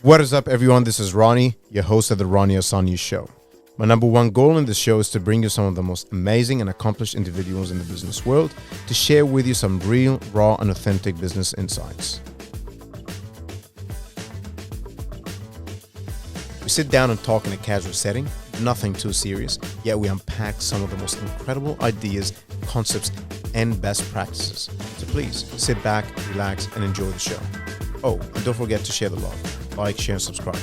What is up, everyone? This is Ronnie, your host of the Ronnie Asani Show. My number one goal in this show is to bring you some of the most amazing and accomplished individuals in the business world to share with you some real, raw, and authentic business insights. We sit down and talk in a casual setting, nothing too serious, yet we unpack some of the most incredible ideas, concepts, and best practices. So please sit back, relax, and enjoy the show. Oh, and don't forget to share the love. Like, share, and subscribe.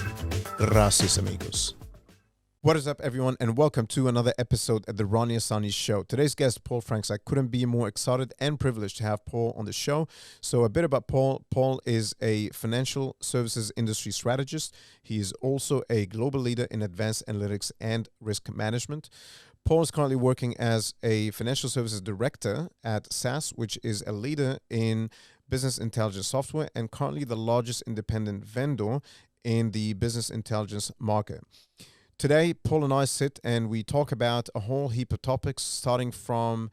Gracias, amigos. What is up, everyone, and welcome to another episode at the Ronnie Asani Show. Today's guest, Paul Franks. I couldn't be more excited and privileged to have Paul on the show. So a bit about Paul. Paul is a financial services industry strategist. He is also a global leader in advanced analytics and risk management. Paul is currently working as a financial services director at SAS, which is a leader in business intelligence software and currently the largest independent vendor in the business intelligence market. Today, Paul and I sit and we talk about a whole heap of topics, starting from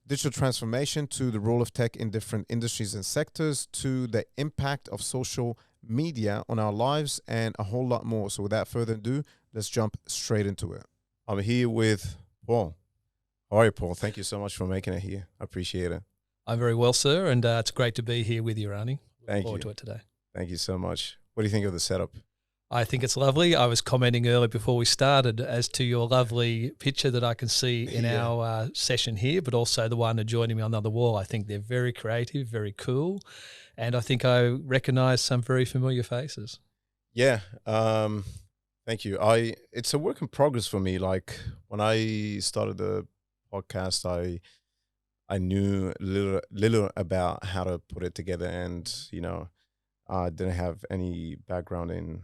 digital transformation to the role of tech in different industries and sectors to the impact of social media on our lives and a whole lot more. So without further ado, let's jump straight into it. I'm here with Paul. How are you, Paul? Thank you so much for making it here. I appreciate it. I'm very well, sir, and it's great to be here with you, Rani. Thank forward you. to it today. Thank you so much. What do you think of the setup? I think it's lovely. I was commenting earlier before we started as to your lovely picture that I can see in our session here, but also the one adjoining me on the other wall. I think they're very creative, very cool, and I think I recognise some very familiar faces. Yeah, thank you. It's a work in progress for me. Like when I started the podcast, I knew little about how to put it together, and I didn't have any background in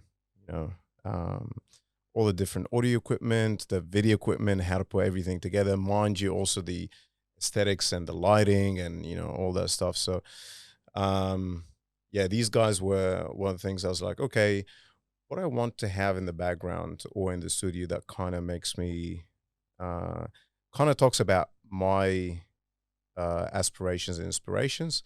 all the different audio equipment, the video equipment, how to put everything together. Mind you, also the aesthetics and the lighting and all that stuff. So, these guys were one of the things I was like, okay, what I want to have in the background or in the studio that kind of makes me, kind of talks about my aspirations and inspirations,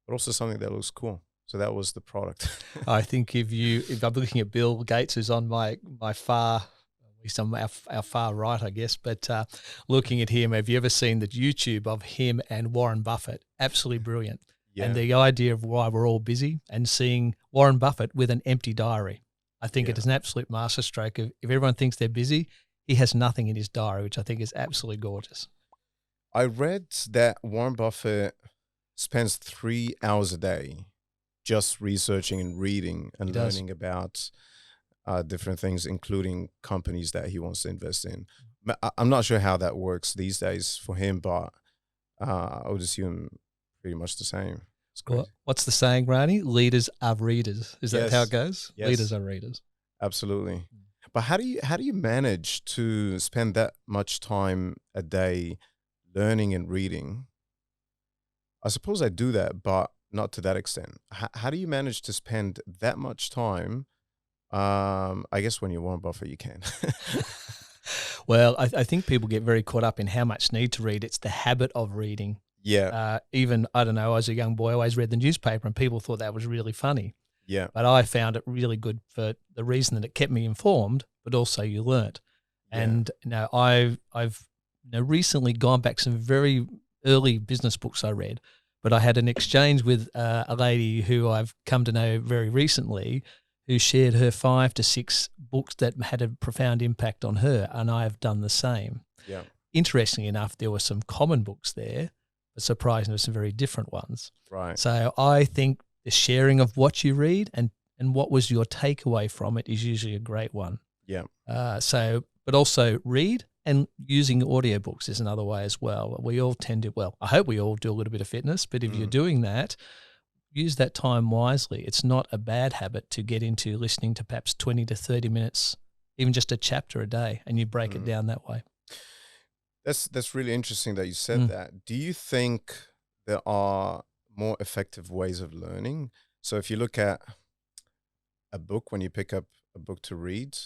but also something that looks cool. So that was the product. I think if I'm looking at Bill Gates, who's on my far, at least on our far right, I guess, but looking at him, have you ever seen the YouTube of him and Warren Buffett? Absolutely brilliant. Yeah. And the idea of why we're all busy and seeing Warren Buffett with an empty diary. I think it is an absolute masterstroke. If everyone thinks they're busy, he has nothing in his diary, which I think is absolutely gorgeous. I read that Warren Buffett spends 3 hours a day just researching and reading and learning about different things, including companies that he wants to invest in. I'm not sure how that works these days for him, but I would assume pretty much the same. Well, what's the saying, Rani? Leaders are readers. Is that how it goes? Yes. Leaders are readers. Absolutely. But how do you manage to spend that much time a day learning and reading? I suppose I do that, but not to that extent. How do you manage to spend that much time? I guess when you're Warren Buffett, you can. Well, I think people get very caught up in how much need to read. It's the habit of reading. Yeah. Even, I don't know, as a young boy, I always read the newspaper and people thought that was really funny. Yeah. But I found it really good for the reason that it kept me informed, but also you learnt. Yeah. And I've recently gone back some very early business books I read. But I had an exchange with a lady who I've come to know very recently who shared her 5 to 6 books that had a profound impact on her, and I have done the same. Yeah. Interestingly enough, there were some common books there, but surprisingly, there were some very different ones. Right. So I think the sharing of what you read and what was your takeaway from it is usually a great one. Yeah. But also read. And using audiobooks is another way as well. We all tend to, I hope we all do a little bit of fitness, but if you're doing that, use that time wisely. It's not a bad habit to get into listening to perhaps 20 to 30 minutes, even just a chapter a day, and you break it down that way. That's really interesting that you said that. Do you think there are more effective ways of learning? So if you look at a book, when you pick up a book to read,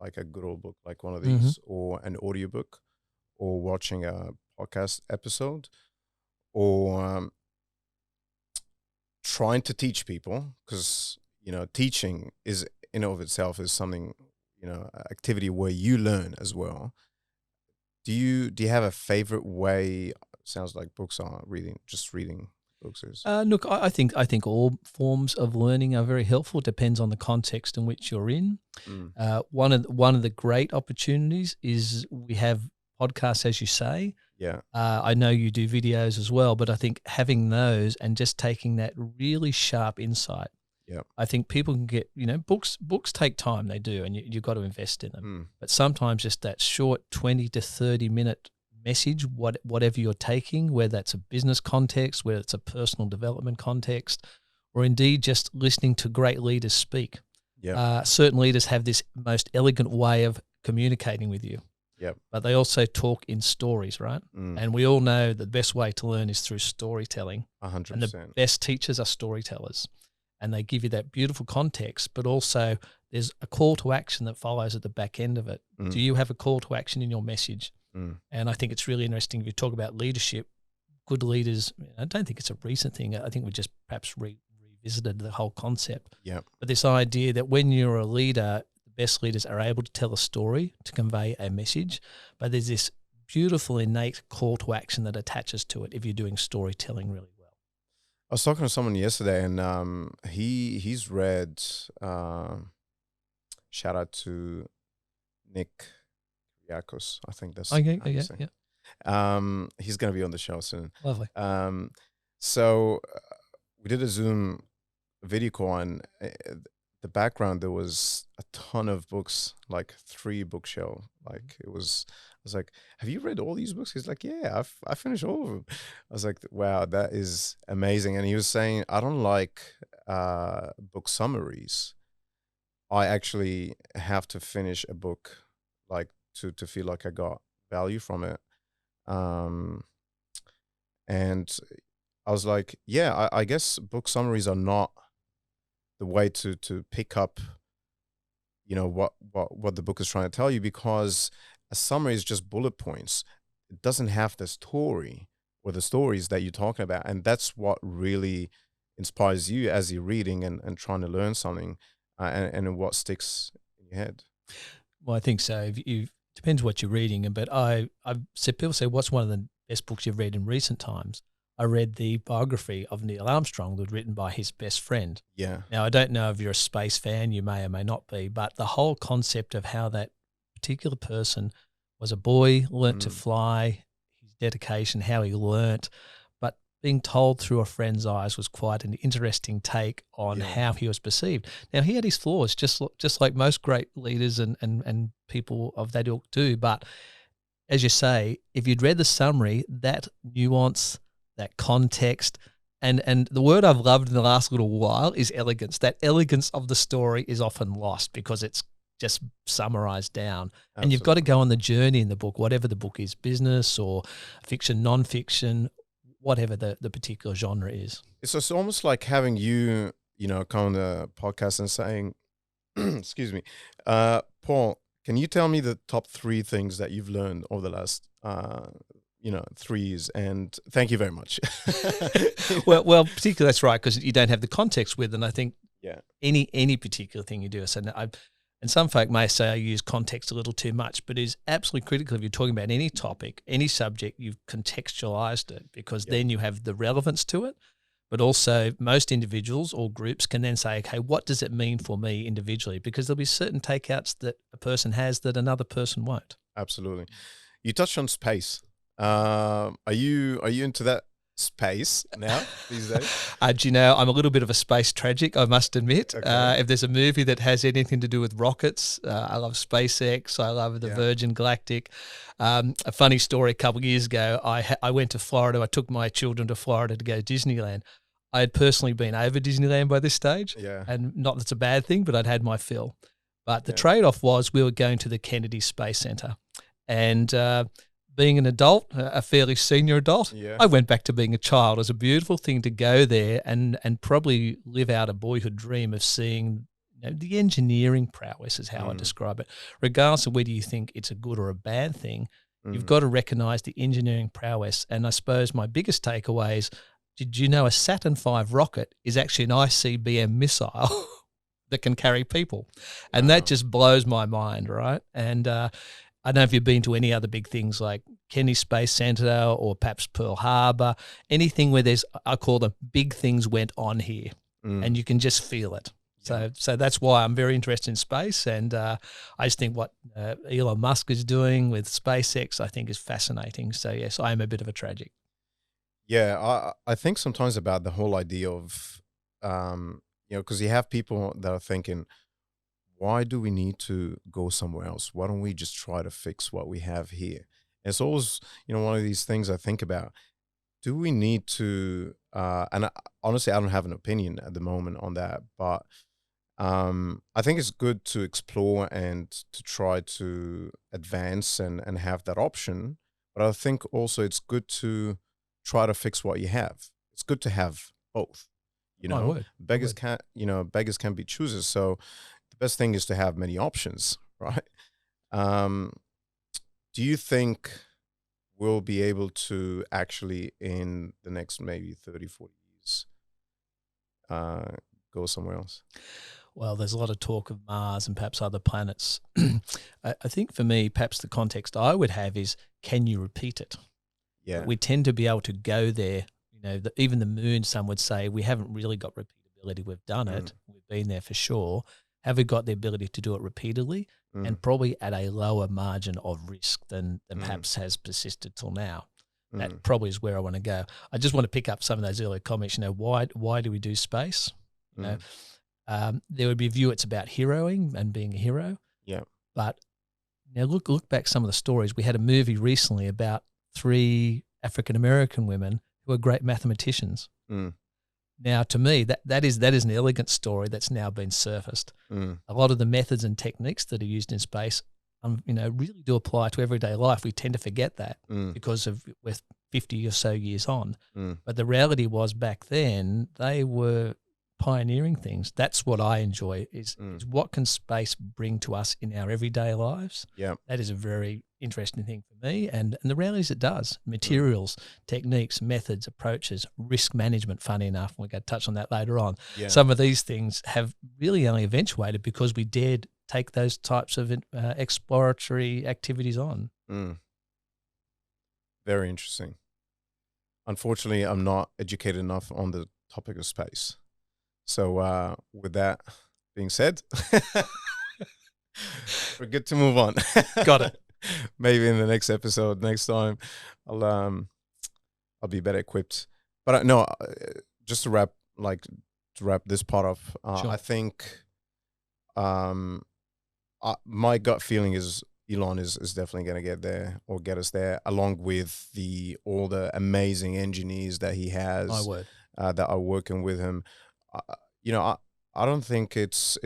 like a good old book, like one of these, or an audiobook, or watching a podcast episode, or trying to teach people, because teaching is in and of itself is something, activity where you learn as well. Do you have a favorite way? Sounds like books are just reading books is. Look, I think all forms of learning are very helpful. Depends on the context in which you're in. One of the great opportunities is we have podcasts, as you say. Yeah. I know you do videos as well, but I think having those and just taking that really sharp insight. Yeah. I think people can get, books take time, they do, and you've got to invest in them. But sometimes just that short 20 to 30 minute message, whatever you're taking, whether that's a business context, whether it's a personal development context, or indeed just listening to great leaders speak. Yeah. Certain leaders have this most elegant way of communicating with you. Yep. But they also talk in stories, right? And we all know the best way to learn is through storytelling. 100%. And the best teachers are storytellers. And they give you that beautiful context, but also there's a call to action that follows at the back end of it. Do you have a call to action in your message? And I think it's really interesting if you talk about leadership, good leaders, I don't think it's a recent thing. I think we just perhaps revisited the whole concept. Yeah. But this idea that when you're a leader, the best leaders are able to tell a story to convey a message, but there's this beautiful innate call to action that attaches to it if you're doing storytelling really well. I was talking to someone yesterday, and he's read. Shout out to Nick Yakos. I think that's Okay. yeah. He's going to be on the show soon. Lovely. So we did a Zoom video call, and the background there was a ton of books, like 3 bookshelf. Like I was like, have you read all these books? He's like, yeah, I finished all of them. I was like, wow, that is amazing. And he was saying, I don't like book summaries. I actually have to finish a book like to feel like I got value from it. And I was like, yeah, I guess book summaries are not the way to pick up, what the book is trying to tell you, because a summary is just bullet points. It doesn't have the story or the stories that you're talking about. And that's what really inspires you as you're reading and trying to learn something, and what sticks in your head. Well, I think so. Depends what you're reading. But I've said, people say, what's one of the best books you've read in recent times? I read the biography of Neil Armstrong that was written by his best friend. Yeah. Now, I don't know if you're a space fan, you may or may not be, but the whole concept of how that particular person was a boy, learnt to fly, his dedication, how he learnt, but being told through a friend's eyes was quite an interesting take on how he was perceived. Now, he had his flaws, just like most great leaders and people of that ilk do, but as you say, if you'd read the summary, that nuance, that context, and the word I've loved in the last little while is elegance. That elegance of the story is often lost because it's just summarized down. Absolutely. And you've got to go on the journey in the book, whatever the book is, business or fiction, non-fiction, whatever the particular genre is. It's almost like having you, come on the podcast and saying, excuse me, Paul, can you tell me the top 3 things that you've learned over the last 3 years, and thank you very much. well, particularly that's right, because you don't have the context with, and I think any particular thing you do. So and some folk may say I use context a little too much, but it is absolutely critical if you're talking about any topic, any subject, you've contextualized it, because then you have the relevance to it. But also most individuals or groups can then say, okay, what does it mean for me individually? Because there'll be certain takeouts that a person has that another person won't. Absolutely. You touched on space. Are you into that space now these days? Do you know, I'm a little bit of a space tragic, I must admit. Okay. If there's a movie that has anything to do with rockets, I love SpaceX. I love the Virgin Galactic. A funny story, a couple of years ago, I went to Florida. I took my children to Florida to go to Disneyland. I had personally been over Disneyland by this stage, and not that it's a bad thing, but I'd had my fill. But the trade-off was we were going to the Kennedy Space Center, and being an adult, a fairly senior adult, I went back to being a child. It was a beautiful thing to go there and probably live out a boyhood dream of seeing the engineering prowess is how I describe it. Regardless of whether you think it's a good or a bad thing, you've got to recognize the engineering prowess. And I suppose my biggest takeaway is, did you know a Saturn V rocket is actually an ICBM missile that can carry people. And that just blows my mind, right? And I don't know if you've been to any other big things like Kennedy Space Center or perhaps Pearl Harbor, anything where there's, I call them big things went on here, and you can just feel it. So that's why I'm very interested in space, and I just think what Elon Musk is doing with SpaceX, I think, is fascinating. So yes, I am a bit of a tragic. Yeah, I think sometimes about the whole idea of, because you have people that are thinking, why do we need to go somewhere else? Why don't we just try to fix what we have here? And it's always, one of these things I think about. Do we need to, honestly, I don't have an opinion at the moment on that, but I think it's good to explore and to try to advance and have that option. But I think also it's good to try to fix what you have. It's good to have both. Beggars can't, beggars can be choosers. So the best thing is to have many options, right? Do you think we'll be able to actually, in the next maybe 30, 40 years, go somewhere else? Well, there's a lot of talk of Mars and perhaps other planets. I think for me, perhaps the context I would have is, can you repeat it? Yeah. We tend to be able to go there. Even the moon, some would say, we haven't really got repeatability. We've done it. We've been there for sure. Have we got the ability to do it repeatedly and probably at a lower margin of risk than perhaps has persisted till now? That probably is where I want to go. I just want to pick up some of those earlier comments. Why do we do space? There would be a view it's about heroing and being a hero. Yeah. But now look back some of the stories. We had a movie recently about 3 African-American women who are great mathematicians. Now, to me, that is an elegant story that's now been surfaced. A lot of the methods and techniques that are used in space, really do apply to everyday life. We tend to forget that because we're 50 or so years on. But the reality was back then they were pioneering things. That's what I enjoy is what can space bring to us in our everyday lives. Yeah, that is a very interesting thing for me, and the reality is it does. Materials, techniques, methods, approaches, risk management, funny enough, we're going to touch on that later on. Some of these things have really only eventuated because we dared take those types of exploratory activities on. Very interesting. Unfortunately, I'm not educated enough on the topic of space. So with that being said, we're good to move on. Got it. Maybe in the next episode, next time, I'll be better equipped. But no, just to wrap this part up, Sure. I think my gut feeling is Elon is definitely going to get there or get us there, along with all the amazing engineers that he has. My word. That are working with him. I don't think it's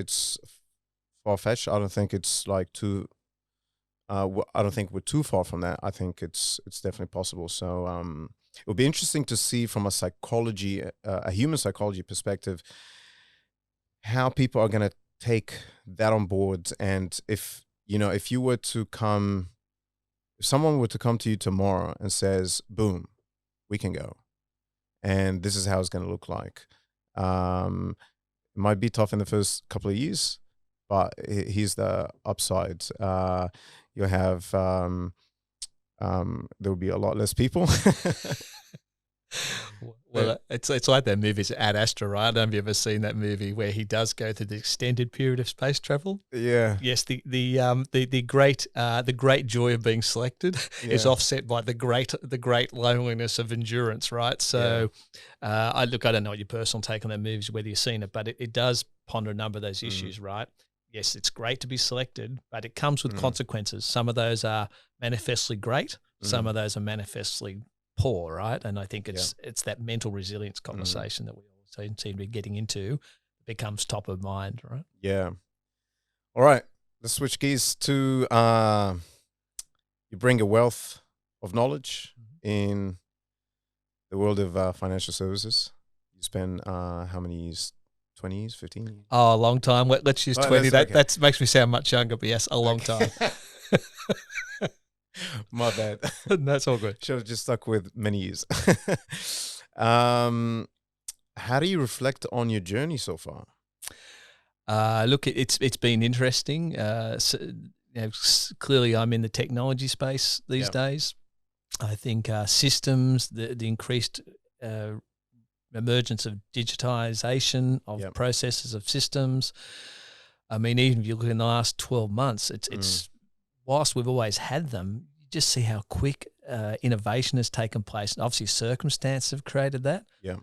far-fetched. I don't think it's like too. I don't think we're too far from that. I think it's definitely possible. So it would be interesting to see from a human psychology perspective, how people are going to take that on board. And if someone were to come to you tomorrow and says, boom, we can go, and this is how it's going to look like. It might be tough in the first couple of years, but here's the upside. You'll have there'll be a lot less people. Well, it's like that movie Ad Astra, right? I don't know if you've ever seen that movie where he does go through the extended period of space travel. Yeah. Yes, the great joy of being selected is offset by the great loneliness of endurance, right? So, I don't know what your personal take on that movie is, whether you've seen it, but it does ponder a number of those issues, right? Yes, it's great to be selected, but it comes with consequences. Some of those are manifestly great. Some of those are manifestly poor, right? And I think it's that mental resilience conversation that we all seem to be getting into becomes top of mind, right? Yeah. All right. Let's switch gears to you bring a wealth of knowledge in the world of financial services. You spend how many years? 20 years, 15 years? Oh, a long time. Let's use 20. That makes me sound much younger, but yes, a long time. My bad. That's all good. Should have just stuck with many years. How do you reflect on your journey so far? Look, it's been interesting. Clearly, I'm in the technology space these days. I think systems, the increased emergence of digitization of processes of systems. I mean, even if you look in the last 12 months, it's whilst we've always had them, you just see how quick innovation has taken place. And obviously, circumstances have created that. Yeah.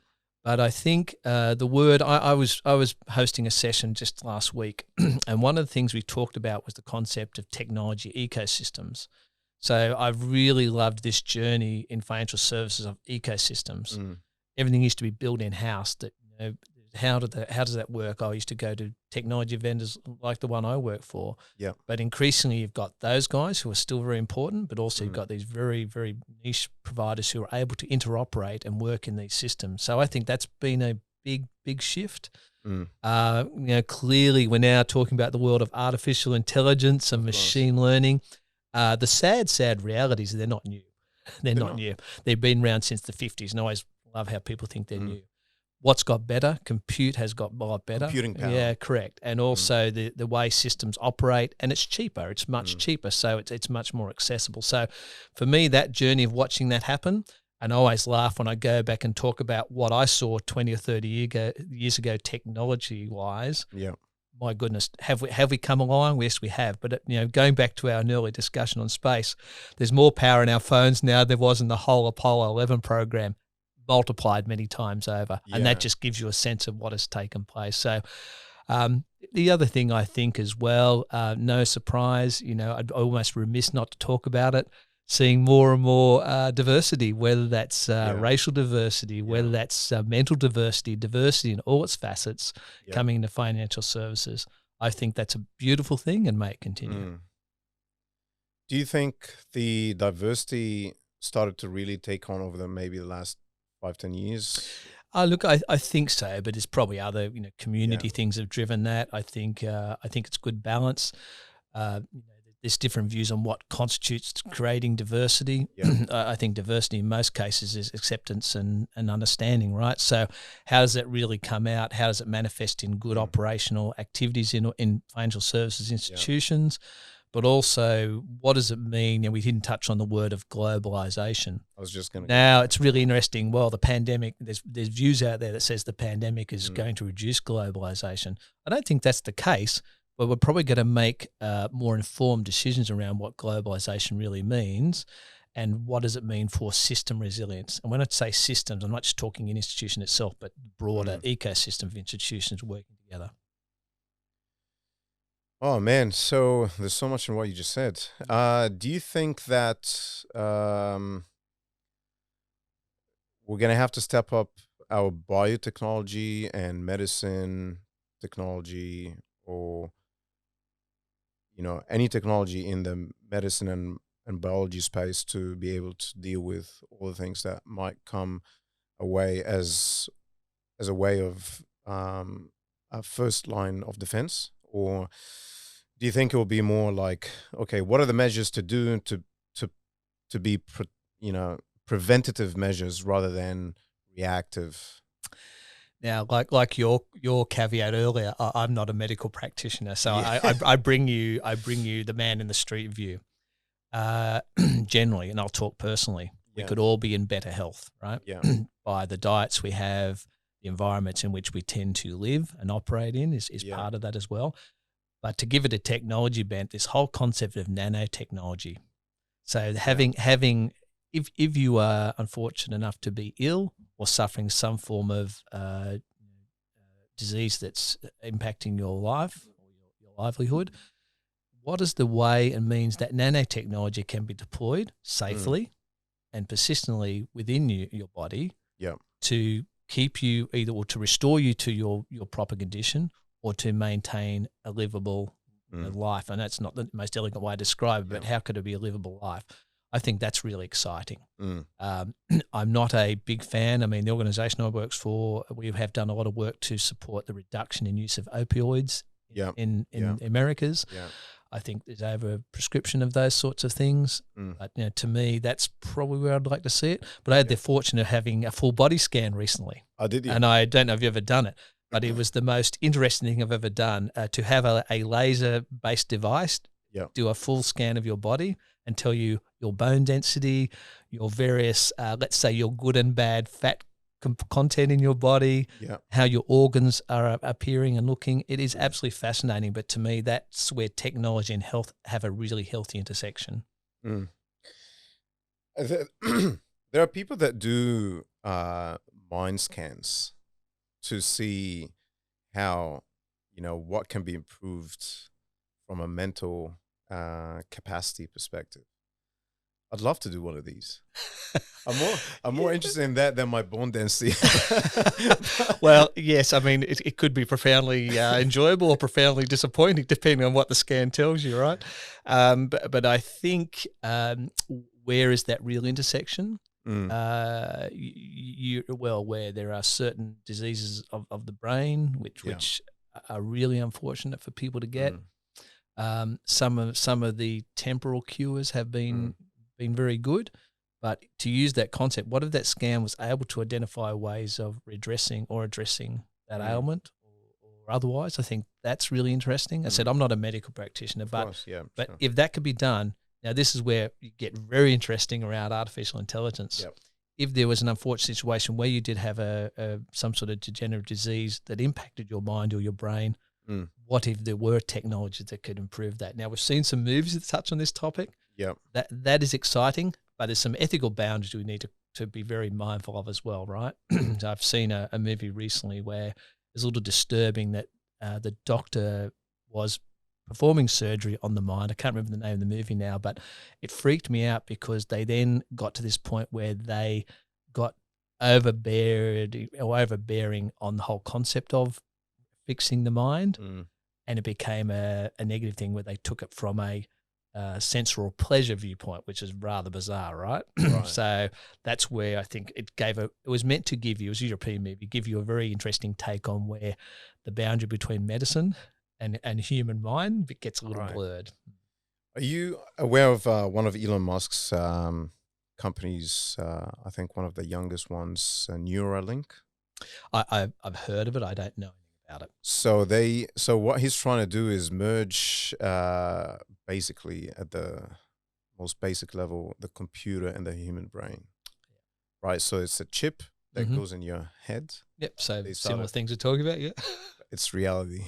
But I think the word I was hosting a session just last week, and one of the things we talked about was the concept of technology ecosystems. So I've really loved this journey in financial services of ecosystems. Everything used to be built in house. That how does that work? I used to go to technology vendors like the one I work for. Yeah. But increasingly, you've got those guys who are still very important, but also you've got these very, very niche providers who are able to interoperate and work in these systems. So I think that's been a big, big shift. Clearly, we're now talking about the world of artificial intelligence and machine learning. The sad realities, they're not new. They're not new. They've been around since the 50s, and I always love how people think they're new. What's got better? Compute has got a lot better. Computing power. Yeah, correct. And also the way systems operate, and it's cheaper. It's much cheaper, so it's much more accessible. So for me, that journey of watching that happen, and I always laugh when I go back and talk about what I saw 20 or 30 years ago technology-wise. Yeah. My goodness, have we come along? Yes, we have. But going back to our early discussion on space, there's more power in our phones now than there was in the whole Apollo 11 program, multiplied many times over. And that just gives you a sense of what has taken place. So the other thing I think as well, no surprise, I'd almost remiss not to talk about it, seeing more and more diversity, whether that's racial diversity, whether that's mental diversity in all its facets coming into financial services. I think that's a beautiful thing and may it continue. Do you think the diversity started to really take on over maybe the last 5-10 years? Look, I think so, but it's probably other community things have driven that. I think it's good balance. There's different views on what constitutes creating diversity. I think diversity in most cases is acceptance and understanding, right? So how does that really come out? How does it manifest in good operational activities in financial services institutions? But also, what does it mean? We didn't touch on the word of globalization. I was just going to. Now, it's really interesting. Well, the pandemic, there's views out there that says the pandemic is going to reduce globalization. I don't think that's the case. But we're probably going to make more informed decisions around what globalization really means and what does it mean for system resilience. And when I say systems, I'm not just talking an institution itself, but broader ecosystem of institutions working together. Oh, man. So there's so much in what you just said. Do you think that we're going to have to step up our biotechnology and medicine technology, or any technology in the medicine and biology space to be able to deal with all the things that might come away as a way of a first line of defense? Or do you think it will be more like, okay, what are the measures to do to be preventative measures rather than reactive? Now, like your caveat earlier, I'm not a medical practitioner, so I bring you the man in the street view. Generally, and I'll talk personally, we could all be in better health, right? Yeah. By the diets we have, the environments in which we tend to live and operate in is part of that as well. But to give it a technology bent, this whole concept of nanotechnology. So having if you are unfortunate enough to be ill or suffering some form of disease that's impacting your life or your livelihood, what is the way and means that nanotechnology can be deployed safely and persistently within your body to keep you either or to restore you to your proper condition or to maintain a livable life? And that's not the most elegant way to describe it, but how could it be a livable life? I think that's really exciting. I'm not a big fan. I mean, the organisation I work for, we have done a lot of work to support the reduction in use of opioids in Americas. Yeah. I think there's over prescription of those sorts of things. But to me, that's probably where I'd like to see it. But I had the fortune of having a full body scan recently. Oh, did you? And I don't know if you've ever done it. but it was the most interesting thing I've ever done, to have a laser-based device do a full scan of your body and tell you your bone density, your various, let's say, your good and bad fat content in your body, how your organs are appearing and looking. It is absolutely fascinating. But to me, that's where technology and health have a really healthy intersection. Mm. There are people that do mind scans to see how, what can be improved from a mental capacity perspective. I'd love to do one of these. I'm more interested in that than my bone density. Well, yes, I mean, it could be profoundly enjoyable or profoundly disappointing, depending on what the scan tells you, right? But I think where is that real intersection? You're well aware there are certain diseases of the brain which are really unfortunate for people to get. Some of the temporal cures have been very good, but to use that concept, what if that scan was able to identify ways of redressing or addressing that ailment or otherwise? I think that's really interesting. I said I'm not a medical practitioner, but if that could be done, now this is where you get very interesting around artificial intelligence. If there was an unfortunate situation where you did have some sort of degenerative disease that impacted your mind or your brain, what if there were technologies that could improve that? Now, we've seen some movies that touch on this topic. That is exciting, but there's some ethical boundaries we need to be very mindful of as well, right? So I've seen a movie recently where it's a little disturbing that the doctor was performing surgery on the mind. I can't remember the name of the movie now, but it freaked me out because they then got to this point where they got overbearing on the whole concept of fixing the mind, and it became a negative thing where they took it from a sensual pleasure viewpoint, which is rather bizarre, right? So that's where I think it was meant to give you, it was a European movie, give you a very interesting take on where the boundary between medicine and human mind gets a little blurred. Are you aware of one of Elon Musk's companies? I think one of the youngest ones, Neuralink. I've heard of it. I don't know anything about it. So what he's trying to do is merge, basically at the most basic level, the computer and the human brain, right? So it's a chip that goes in your head. Yep. So similar things we're talking about. Yeah. It's reality.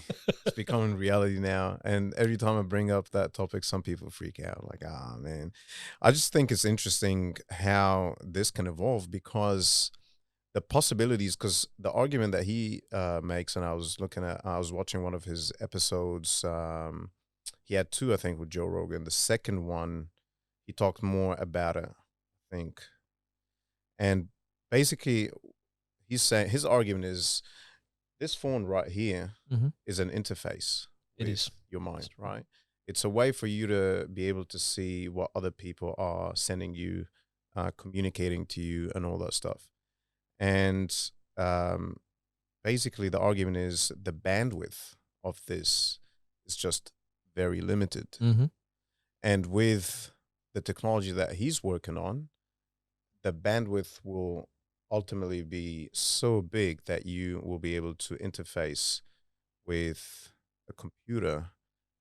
It's becoming reality now. And every time I bring up that topic, some people freak out like, man. I just think it's interesting how this can evolve, because the possibilities, because the argument that he makes, and I was watching one of his episodes. He had two, I think, with Joe Rogan. The second one, he talked more about it, I think. And basically, he's saying, his argument is, this phone right here is an interface with your mind, right? It's a way for you to be able to see what other people are sending you, communicating to you, and all that stuff. And basically, the argument is the bandwidth of this is just very limited. And with the technology that he's working on, the bandwidth will ultimately be so big that you will be able to interface with a computer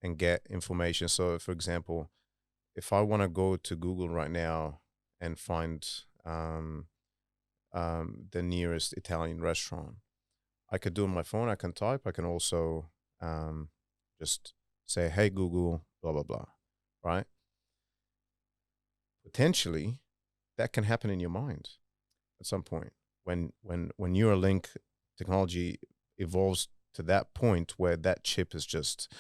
and get information. So, for example, if I want to go to Google right now and find the nearest Italian restaurant, I could do it on my phone. I can type. I can also just say, "Hey Google, blah blah blah," right? Potentially, that can happen in your mind at some point when Neuralink technology evolves to that point where that chip is just,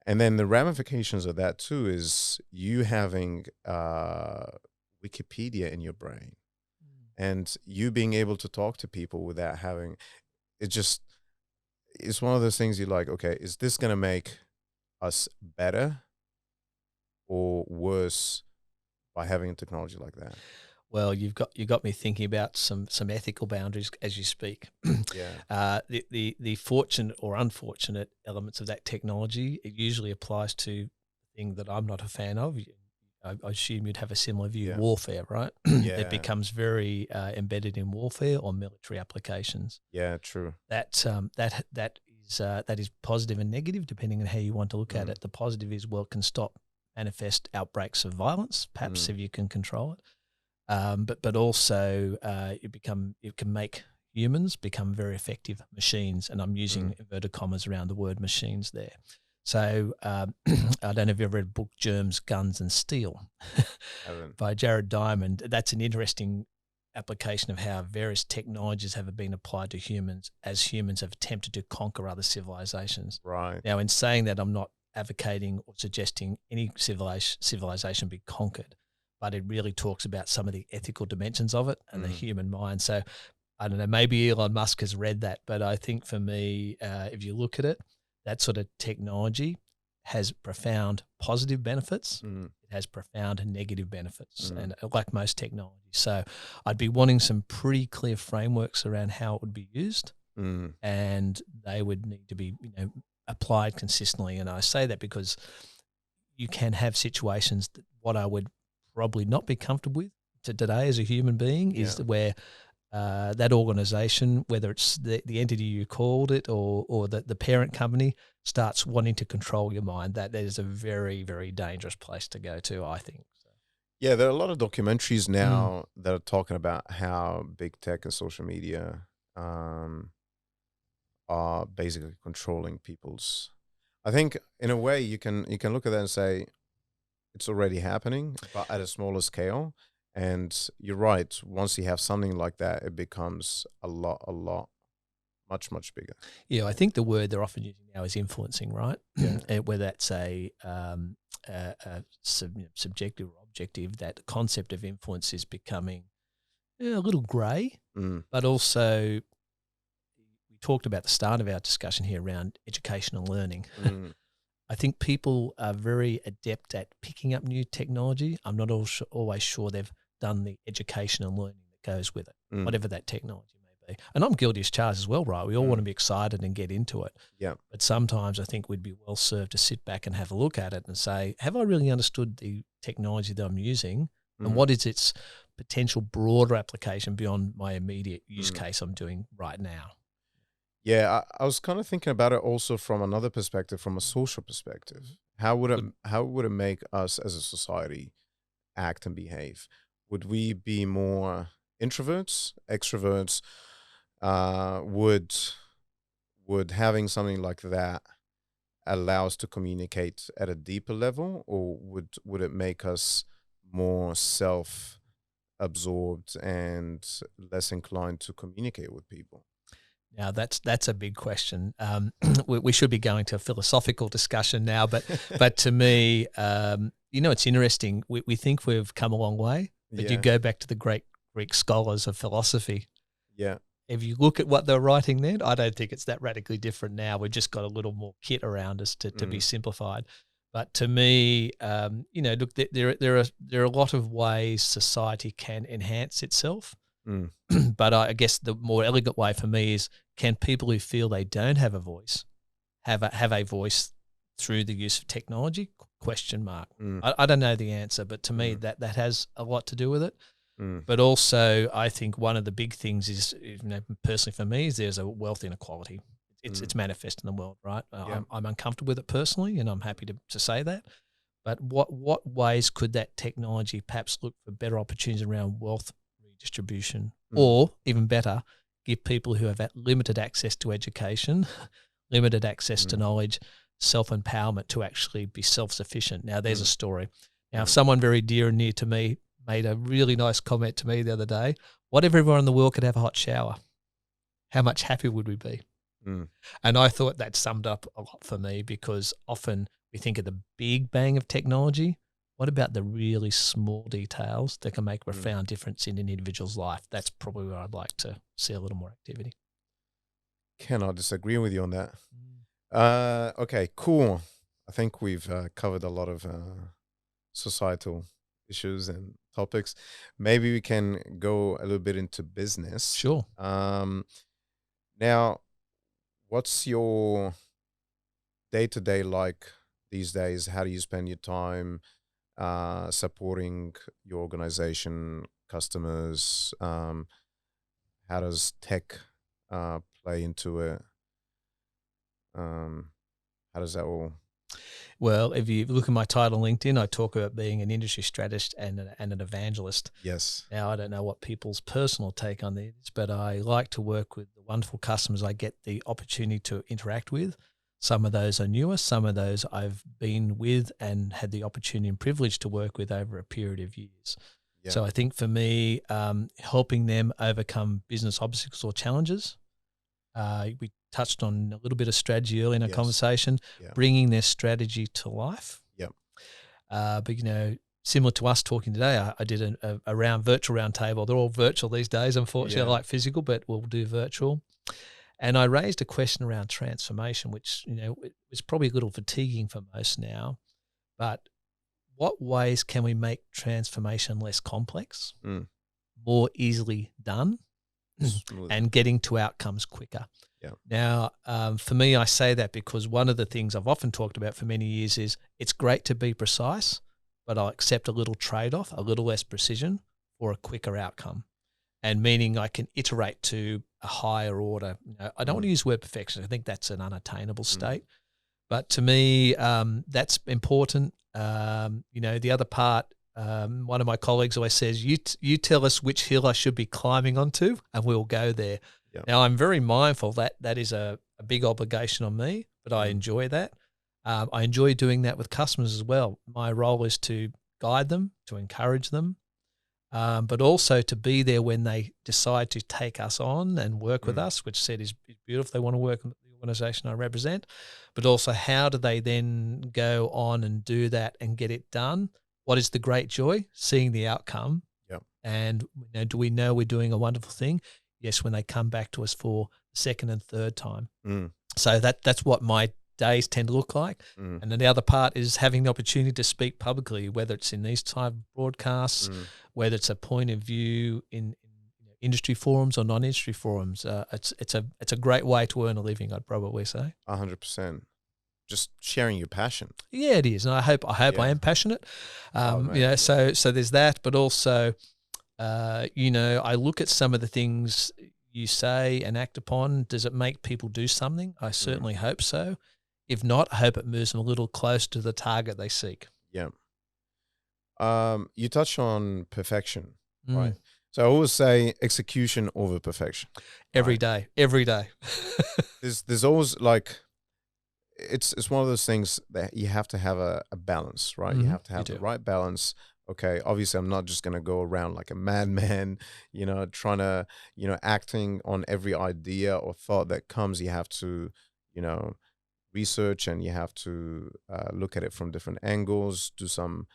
and then the ramifications of that too is you having Wikipedia in your brain, and you being able to talk to people without having it. Just, it's one of those things you're like, okay, is this going to make us better or worse by having a technology like that? Well, you got me thinking about some ethical boundaries as you speak. The fortunate or unfortunate elements of that technology, it usually applies to the thing that I'm not a fan of. I assume you'd have a similar view. Yeah. Warfare, right? Yeah. It becomes very embedded in warfare or military applications. Yeah, true. That is positive and negative depending on how you want to look at it. The positive is, well, it can stop manifest outbreaks of violence, perhaps if you can control it. But also it can make humans become very effective machines, and I'm using inverted commas around the word machines there. So I don't know if you've ever read the book Germs, Guns and Steel by Jared Diamond. That's an interesting application of how various technologies have been applied to humans as humans have attempted to conquer other civilizations. Right. Now, in saying that, I'm not advocating or suggesting any civilization be conquered, but it really talks about some of the ethical dimensions of it and the human mind. So I don't know, maybe Elon Musk has read that, but I think for me, if you look at it, that sort of technology has profound positive benefits. It has profound negative benefits, and like most technology. So I'd be wanting some pretty clear frameworks around how it would be used, and they would need to be, applied consistently. And I say that because you can have situations that what I would probably not be comfortable with today as a human being is where that organization, whether it's the entity you called it or the parent company, starts wanting to control your mind. That is a very, very dangerous place to go to, I think. Yeah, there are a lot of documentaries now that are talking about how big tech and social media are basically controlling people's. I think in a way you can look at that and say it's already happening, but at a smaller scale. And you're right. Once you have something like that, it becomes a lot, much bigger. Yeah, I think the word they're often using now is influencing, right? Yeah. Whether that's a subjective or objective, that concept of influence is becoming a little grey, but also we talked about the start of our discussion here around education and learning. I think people are very adept at picking up new technology. I'm not always sure they've done the education and learning that goes with it, whatever that technology may be. And I'm guilty as charged as well, right? We all want to be excited and get into it. Yeah. But sometimes I think we'd be well served to sit back and have a look at it and say, have I really understood the technology that I'm using? And what is its potential broader application beyond my immediate use case I'm doing right now? Yeah, I was kind of thinking about it also from another perspective, from a social perspective. How would it make us as a society act and behave? Would we be more introverts, extroverts? Would having something like that allow us to communicate at a deeper level, or would it make us more self-absorbed and less inclined to communicate with people? Now that's a big question. We should be going to a philosophical discussion now, but to me, it's interesting. We think we've come a long way, but you go back to the great Greek scholars of philosophy. Yeah. If you look at what they're writing then, I don't think it's that radically different now. We've just got a little more kit around us to be simplified. But to me, look, there are a lot of ways society can enhance itself. But I guess the more elegant way for me is, can people who feel they don't have a voice have a voice through the use of technology? Question mark. I don't know the answer, but to me that has a lot to do with it. But also, I think one of the big things is, personally for me, is there's a wealth inequality. It's manifest in the world, right? I'm uncomfortable with it personally, and I'm happy to say that. But what ways could that technology perhaps look for better opportunities around wealth redistribution, or even better, give people who have limited access to education, limited access to knowledge, self-empowerment to actually be self-sufficient? Now, there's a story. Now, someone very dear and near to me made a really nice comment to me the other day. What if everyone in the world could have a hot shower? How much happier would we be? And I thought that summed up a lot for me, because often we think of the big bang of technology. What about the really small details that can make a profound difference in an individual's life? That's probably where I'd like to see a little more activity. Cannot disagree with you on that. Okay, cool. I think we've covered a lot of societal issues and topics. Maybe we can go a little bit into business. Sure. Now, what's your day-to-day like these days? How do you spend your time? supporting your organization, customers? How does tech play into it? How does that all? Well, if you look at my title on LinkedIn, I talk about being an industry strategist and an evangelist. Yes. Now, I don't know what people's personal take on this, but I like to work with the wonderful customers I get the opportunity to interact with. Some of those are newer, some of those I've been with and had the opportunity and privilege to work with over a period of years. Yeah. So I think for me, helping them overcome business obstacles or challenges. We touched on a little bit of strategy earlier in our conversation, bringing their strategy to life. Yep. But, you know, similar to us talking today, I did a virtual round table. They're all virtual these days, unfortunately. I like physical, but we'll do virtual. And I raised a question around transformation, which, you know, it's probably a little fatiguing for most now. But what ways can we make transformation less complex, more easily done, and getting to outcomes quicker? Yeah. Now, for me, I say that because one of the things I've often talked about for many years is it's great to be precise, but I'll accept a little trade-off, a little less precision for a quicker outcome. And meaning I can iterate to a higher order. You know, I don't want to use the word perfection. I think that's an unattainable state. But to me, that's important. You know, the other part, one of my colleagues always says, you tell us which hill I should be climbing onto and we'll go there. Yep. Now, I'm very mindful that that is a big obligation on me, but I enjoy that. I enjoy doing that with customers as well. My role is to guide them, to encourage them, but also to be there when they decide to take us on and work with us, which said is beautiful. They want to work with the organisation I represent, but also how do they then go on and do that and get it done? What is the great joy? Seeing the outcome. Yep. And you know, do we know we're doing a wonderful thing? Yes, when they come back to us for the second and third time. So that's what my days tend to look like. And then the other part is having the opportunity to speak publicly, whether it's in these type of broadcasts, whether it's a point of view in industry forums or non-industry forums. It's a great way to earn a living, I'd probably say. 100%. Just sharing your passion. Yeah, it is, and I hope I am passionate. You know, so there's that, but also, you know, I look at some of the things you say and act upon. Does it make people do something? I certainly hope so. If not, I hope it moves them a little closer to the target they seek. Yeah. You touch on perfection, right? So I always say execution over perfection. Every day. There's always like, it's one of those things that you have to have a balance, right? You have to have the right balance. Okay, obviously I'm not just going to go around like a madman, you know, trying to, you know, acting on every idea or thought that comes. You have to, you know, research, and you have to look at it from different angles, do some,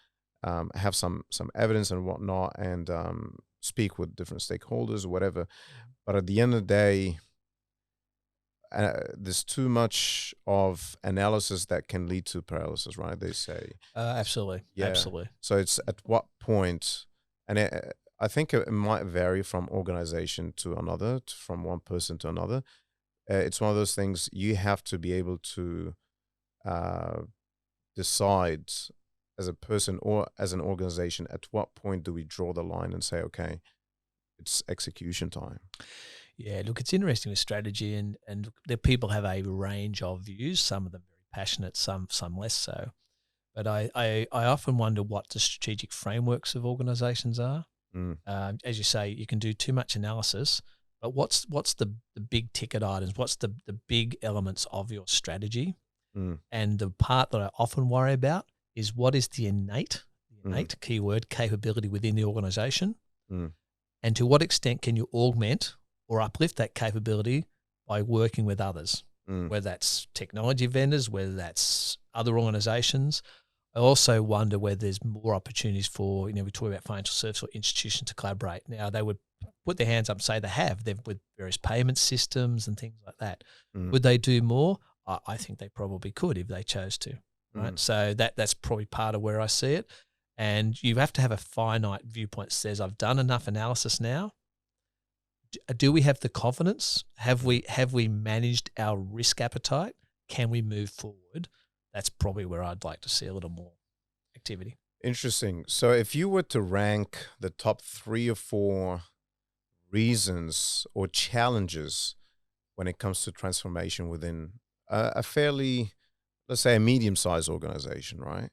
have some evidence and whatnot, and speak with different stakeholders or whatever. But at the end of the day, there's too much of analysis that can lead to paralysis, right? They say. Absolutely. Yeah. Absolutely. So it's at what point, and I think it might vary from organization to another, from one person to another. It's one of those things you have to be able to decide as a person or as an organization, at what point do we draw the line and say, okay, it's execution time. Yeah, look, it's interesting with strategy, and the people have a range of views. Some of them very passionate, some less so. But I often wonder what the strategic frameworks of organizations are. As you say, you can do too much analysis, but what's the big ticket items? What's the big elements of your strategy? And the part that I often worry about is what is the innate keyword capability within the organization, and to what extent can you augment or uplift that capability by working with others, whether that's technology vendors, whether that's other organizations. I also wonder whether there's more opportunities for, we talk about financial service or institutions to collaborate. Now, they would put their hands up and say they've with various payment systems and things like that. Would they do more? I think they probably could if they chose to, right? So that's probably part of where I see it. And you have to have a finite viewpoint that says, I've done enough analysis now. Do we have the confidence? Have we managed our risk appetite? Can we move forward? That's probably where I'd like to see a little more activity. Interesting. So if you were to rank the top 3 or 4 reasons or challenges when it comes to transformation within a fairly, let's say, a medium-sized organization, right?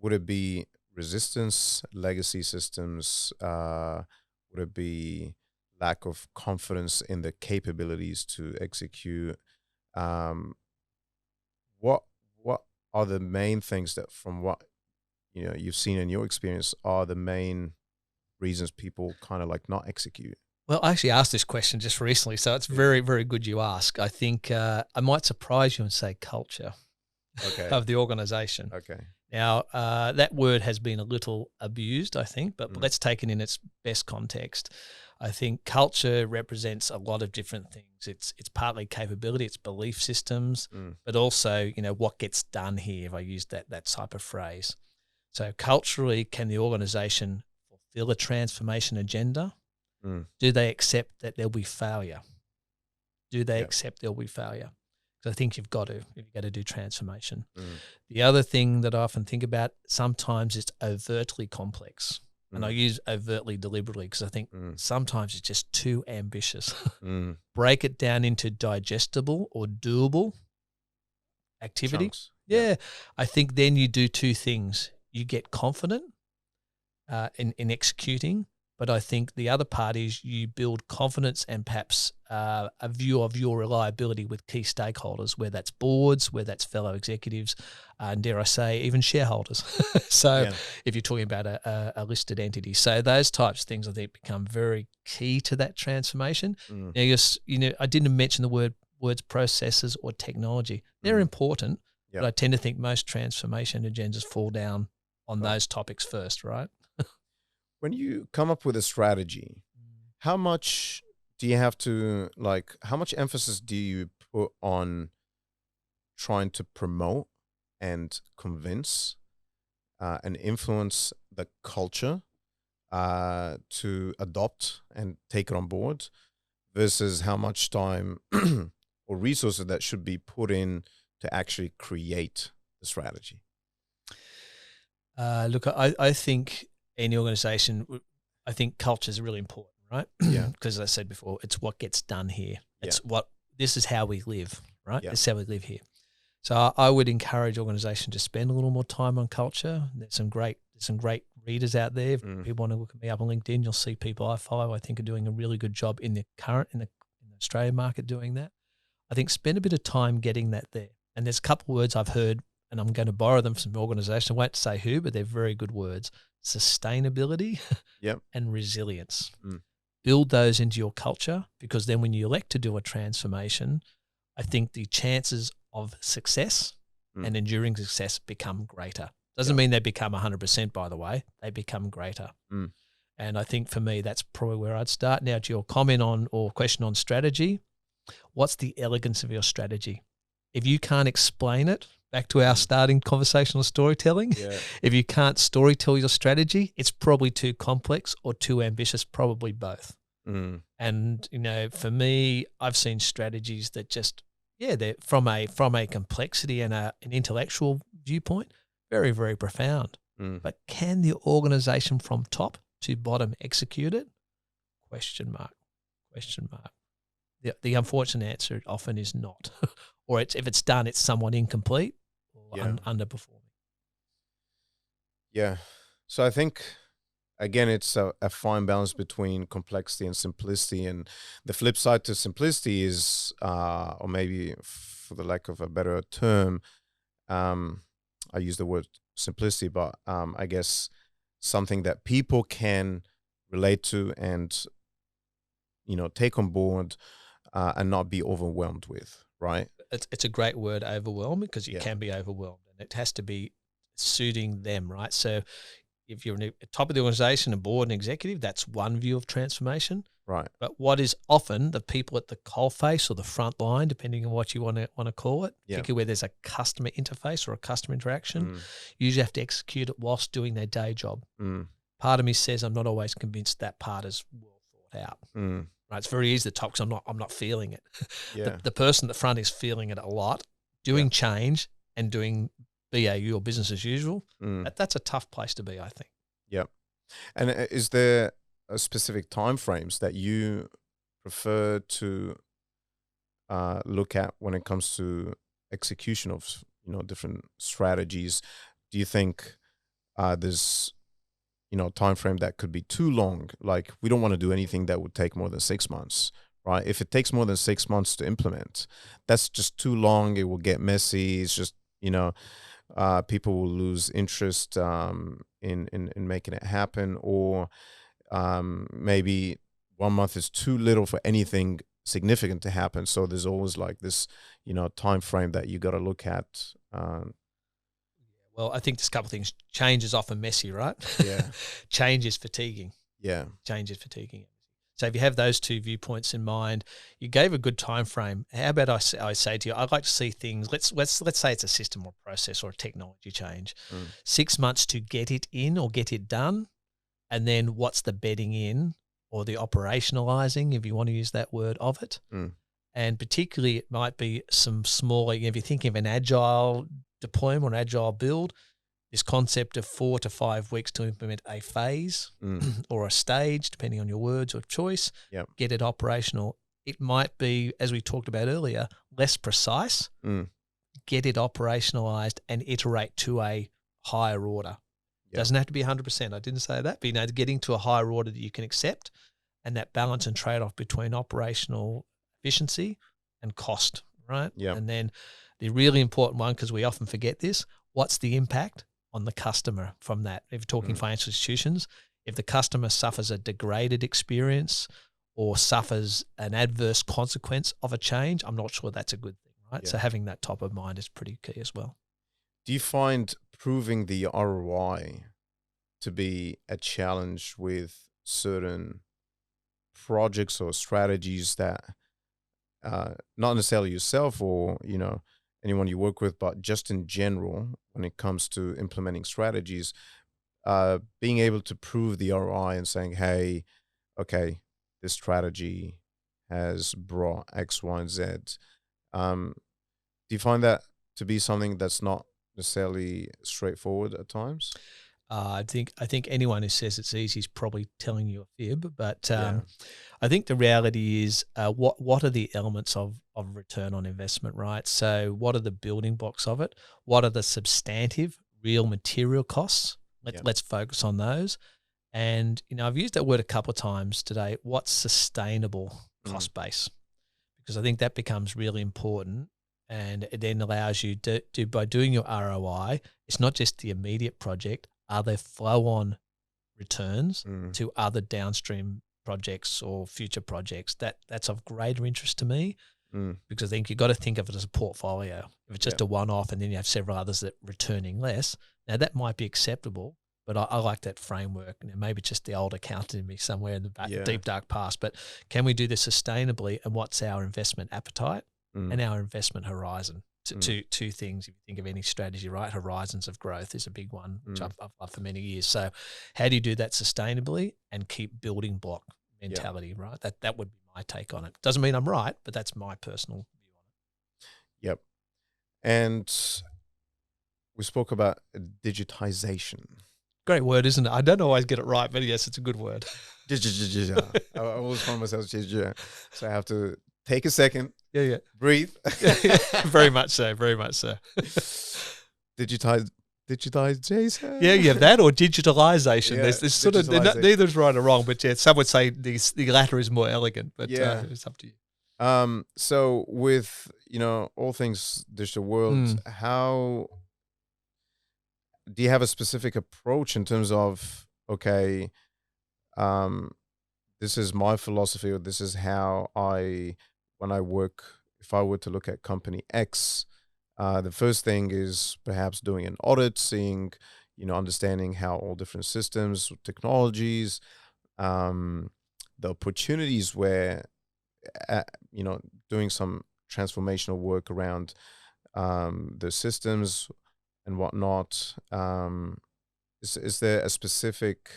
Would it be resistance, legacy systems? Would it be lack of confidence in the capabilities to execute? Um, what what are the main things that, from what you've seen in your experience, are the main reasons people kind of like not execute? Well, I actually asked this question just recently, so it's very, very good you ask. I think I might surprise you and say culture Okay. of the organization. Okay. Now, that word has been a little abused, I think, but Mm. let's take it in its best context. I think culture represents a lot of different things. It's partly capability, it's belief systems, Mm. but also, what gets done here, if I use that type of phrase. So culturally, can the organization fulfill a transformation agenda? Mm. Do they accept that there'll be failure? Do they Yep. accept there'll be failure? Because I think you've got to, if you've got to do transformation. Mm. The other thing that I often think about, sometimes it's overtly complex. And I Mm. use overtly deliberately because I think Mm. sometimes it's just too ambitious. Mm. Break it down into digestible or doable activity. Chunks. Yeah. I think then you do two things. You get confident in executing, but I think the other part is you build confidence and perhaps a view of your reliability with key stakeholders, where that's boards, where that's fellow executives, and dare I say, even shareholders. So Yeah. if you're talking about a listed entity. So those types of things, I think, become very key to that transformation. Mm. Now, I didn't mention the words processes or technology. They're Mm. important, Yep. but I tend to think most transformation agendas fall down on Right. those topics first, right? When you come up with a strategy, how much do you have to, like, how much emphasis do you put on trying to promote and convince and influence the culture to adopt and take it on board, versus how much time or resources that should be put in to actually create the strategy? Look, I think any organization, I think culture is really important, right? Yeah. Because as I said before, it's what gets done here. Yeah. This is how we live, right? Yeah. This is how we live here. So I would encourage organizations to spend a little more time on culture. There's some great readers out there. If Mm. people want to look me up on LinkedIn, you'll see people I follow, I think, are doing a really good job in the Australian market doing that. I think spend a bit of time getting that there. And there's a couple of words I've heard, and I'm going to borrow them from organizations. I won't say who, but they're very good words. Sustainability Yep. and resilience. Mm. Build those into your culture, because then when you elect to do a transformation, I think the chances of success and enduring success become greater. Doesn't mean they become 100%, by the way. They become greater. Mm. And I think for me, that's probably where I'd start. Now, to your comment on or question on strategy, what's the elegance of your strategy? If you can't explain it, back to our starting conversational storytelling, Yeah. if you can't storytell your strategy, it's probably too complex or too ambitious, probably both. Mm. And, for me, I've seen strategies that just, they're from a complexity and an intellectual viewpoint, very, very profound. Mm. But can the organization from top to bottom execute it? Question mark. The unfortunate answer often is not. Or if it's done, it's somewhat incomplete or underperforming. Yeah. So I think, again, it's a fine balance between complexity and simplicity. And the flip side to simplicity is, or maybe for the lack of a better term, I use the word simplicity, but I guess something that people can relate to and, take on board and not be overwhelmed with, right? It's a great word, overwhelmed, because you Yeah. can be overwhelmed, and it has to be suiting them, right? So if you're at the top of the organization, a board and executive, that's one view of transformation. Right. But what is often the people at the coalface or the front line, depending on what you want to call it, particularly where there's a customer interface or a customer interaction, you usually have to execute it whilst doing their day job. Mm. Part of me says I'm not always convinced that part is well thought out. Mm. Right? It's very easy to talk because I'm not feeling it. Yeah. The person at the front is feeling it a lot, doing change and doing BAU or business as usual, Mm. that's a tough place to be, I think. Yep. And is there a specific time frames that you prefer to look at when it comes to execution of different strategies? Do you think there's time frame that could be too long? Like, we don't want to do anything that would take more than 6 months, right? If it takes more than 6 months to implement, that's just too long. It will get messy. It's just people will lose interest in making it happen, or maybe 1 month is too little for anything significant to happen. So there's always like this, time frame that you got to look at. Well, I think there's a couple of things. Change is often messy, right? Yeah. Change is fatiguing. Yeah. Change is fatiguing. So if you have those two viewpoints in mind, you gave a good time frame. How about I say to you, I'd like to see things. Let's say it's a system or process or a technology change. 6 months to get it in or get it done, and then what's the bedding in or the operationalizing, if you want to use that word, of it. And particularly, it might be some smaller. If you're thinking of an agile deployment or an agile build, this concept of 4 to 5 weeks to implement a phase or a stage, depending on your words or choice, get it operational. It might be, as we talked about earlier, less precise, get it operationalized and iterate to a higher order. Doesn't have to be 100%. I didn't say that, but getting to a higher order that you can accept, and that balance and trade-off between operational efficiency and cost, right? And then the really important one, because we often forget this, what's the impact on the customer from that? If you're talking financial institutions, if the customer suffers a degraded experience or suffers an adverse consequence of a change, I'm not sure that's a good thing, right? So having that top of mind is pretty key as well. Do you find proving the ROI to be a challenge with certain projects or strategies that not necessarily yourself or anyone you work with, but just in general when it comes to implementing strategies, being able to prove the ROI and saying, hey, okay, this strategy has brought X, Y, and Z. Do you find that to be something that's not necessarily straightforward at times? I think anyone who says it's easy is probably telling you a fib, but I think the reality is what are the elements of return on investment, right? So what are the building blocks of it? What are the substantive real material costs? Let's focus on those. And I've used that word a couple of times today. What's sustainable cost base? Because I think that becomes really important. And it then allows you to by doing your ROI, it's not just the immediate project. Are there flow-on returns to other downstream projects or future projects? That's of greater interest to me because I think you've got to think of it as a portfolio. If it's just a one-off and then you have several others that returning less, now that might be acceptable, but I like that framework. Maybe it's just the old accountant in me somewhere in the deep, dark past, but can we do this sustainably, and what's our investment appetite and our investment horizon? Two things, if you think of any strategy, right? Horizons of growth is a big one, which I've loved for many years. So how do you do that sustainably and keep building block mentality, right? That would be my take on it. Doesn't mean I'm right, but that's my personal view on it. Yep. And we spoke about digitization. Great word, isn't it? I don't always get it right, but yes, it's a good word. I always find myself so I have to take a second. Breathe. Very much so. Very much so. Digitization. Yeah, you have that or digitalization. Yeah, there's sort of neither's right or wrong, but some would say the latter is more elegant. But it's up to you. So with all things digital world, how do you have a specific approach in terms of this is my philosophy, or this is how when I work, if I were to look at company X, the first thing is perhaps doing an audit, seeing, understanding how all different systems, technologies, the opportunities where, doing some transformational work around the systems and whatnot. Is there a specific,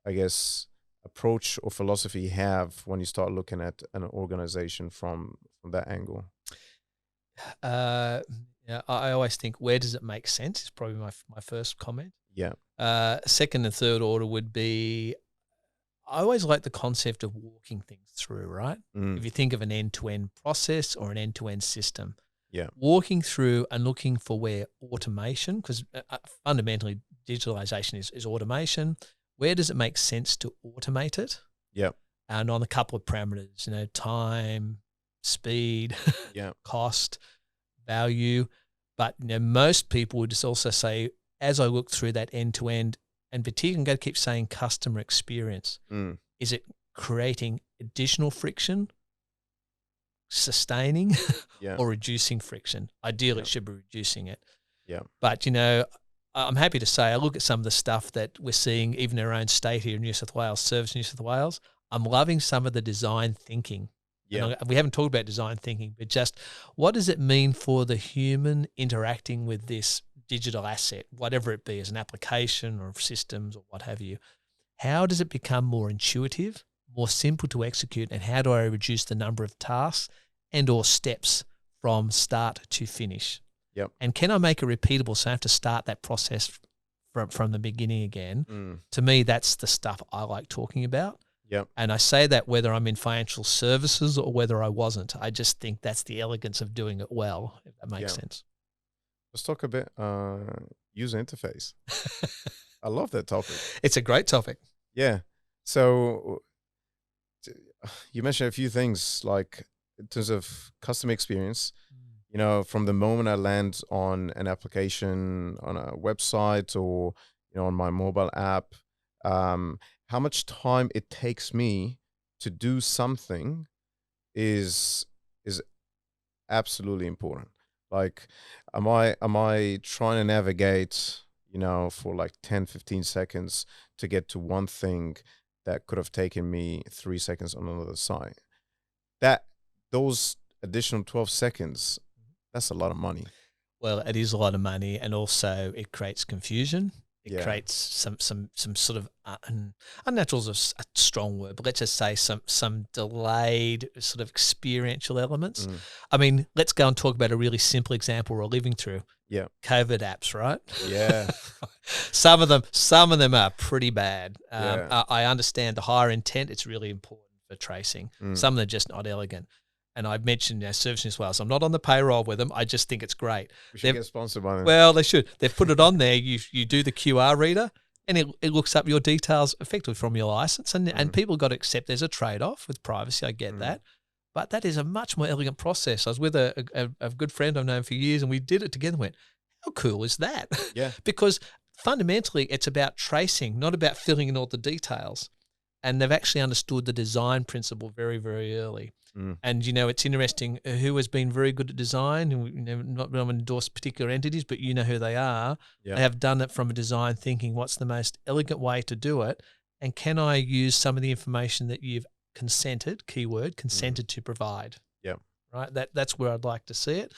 I guess, approach or philosophy you have when you start looking at an organization from that angle? Yeah, I always think, where does it make sense is probably my first comment. Yeah. Second and third order would be, I always like the concept of walking things through, right? If Mm. you think of an end-to-end process or an end-to-end system, Yeah. walking through and looking for where automation, because fundamentally digitalization is automation, where does it make sense to automate it? Yeah. And on a couple of parameters, time, speed, Yeah. cost, value. But most people would just also say, as I look through that end to end, and particularly I'm going to keep saying customer experience, Mm. is it creating additional friction, sustaining, Yeah. or reducing friction? Ideally, Yeah. it should be reducing it. Yeah. But, I'm happy to say, I look at some of the stuff that we're seeing, even in our own state here in New South Wales, Service New South Wales. I'm loving some of the design thinking. Yeah. And we haven't talked about design thinking, but just what does it mean for the human interacting with this digital asset, whatever it be, as an application or systems or what have you? How does it become more intuitive, more simple to execute, and how do I reduce the number of tasks and or steps from start to finish? Yep. And can I make it repeatable so I have to start that process from the beginning again? Mm. To me, that's the stuff I like talking about. Yep. And I say that whether I'm in financial services or whether I wasn't. I just think that's the elegance of doing it well, if that makes sense. Let's talk a bit user interface. I love that topic. It's a great topic. Yeah. So you mentioned a few things, like in terms of customer experience. From the moment I land on an application, on a website, or on my mobile app, how much time it takes me to do something is absolutely important. Like, am I trying to navigate, for like 10, 15 seconds to get to one thing that could have taken me 3 seconds on another site? Those additional 12 seconds, that's a lot of money. Well, it is a lot of money, and also it creates confusion. It creates some sort of unnatural is a strong word, but let's just say some delayed sort of experiential elements. I mean, let's go and talk about a really simple example we're living through. Yeah, COVID apps, right? Yeah, some of them are pretty bad. I understand the higher intent; it's really important for tracing. Some of them are just not elegant. And I mentioned Service as well, so I'm not on the payroll with them. I just think it's great. We should get sponsored by them. Well, they should. They've put it on there. You do the QR reader, and it looks up your details effectively from your license. And people got to accept there's a trade-off with privacy. I get that. But that is a much more elegant process. I was with a good friend I've known for years, and we did it together and went, how cool is that? Yeah. Because fundamentally, it's about tracing, not about filling in all the details. And they've actually understood the design principle very, very early. And, it's interesting who has been very good at design, and not going to endorse particular entities, but you know who they are. Yeah. They have done it from a design thinking, what's the most elegant way to do it? And can I use some of the information that you've consented to provide? Yeah. Right? That's where I'd like to see it.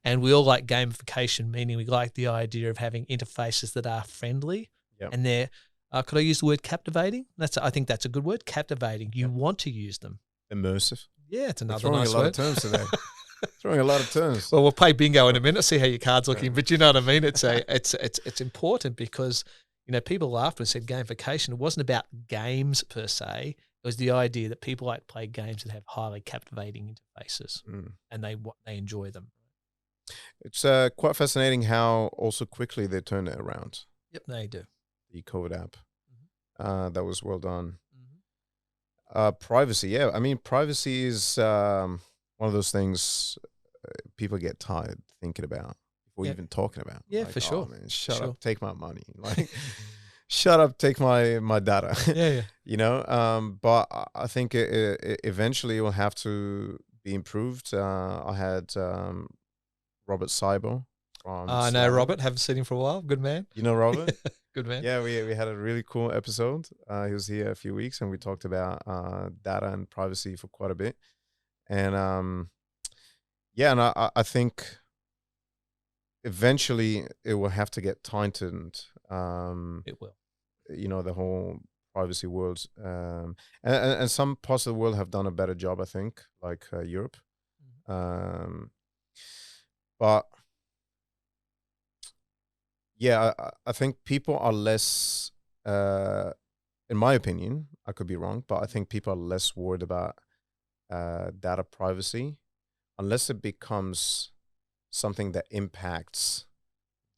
And we all like gamification, meaning we like the idea of having interfaces that are friendly. Yeah. And they're, could I use the word captivating? I think that's a good word, captivating. You want to use them. Immersive. Yeah, it's another throwing nice a lot word. of terms today. Throwing a lot of terms. Well, we'll play bingo in a minute, see how your card's looking. But you know what I mean? It's important because people laughed and said gamification. It wasn't about games per se. It was the idea that people like to play games that have highly captivating interfaces, and they enjoy them. It's quite fascinating how also quickly they turned it around. Yep, they do. The COVID app, that was well done. Privacy, yeah. I mean, privacy is one of those things people get tired thinking about before even talking about. Yeah, like, for sure. Oh, man, shut up, take my money. Like, shut up, take my data. Yeah. But I think eventually it will have to be improved. I had Robert Seibel. I know Robert. Haven't seen him for a while. Good man. You know Robert? Good man. Yeah, we had a really cool episode. He was here a few weeks, and we talked about data and privacy for quite a bit. And and I think eventually it will have to get tightened. It will. The whole privacy world, and some parts of the world have done a better job, I think, like Europe. But Yeah, I think people are less, in my opinion, I could be wrong, but I think people are less worried about data privacy unless it becomes something that impacts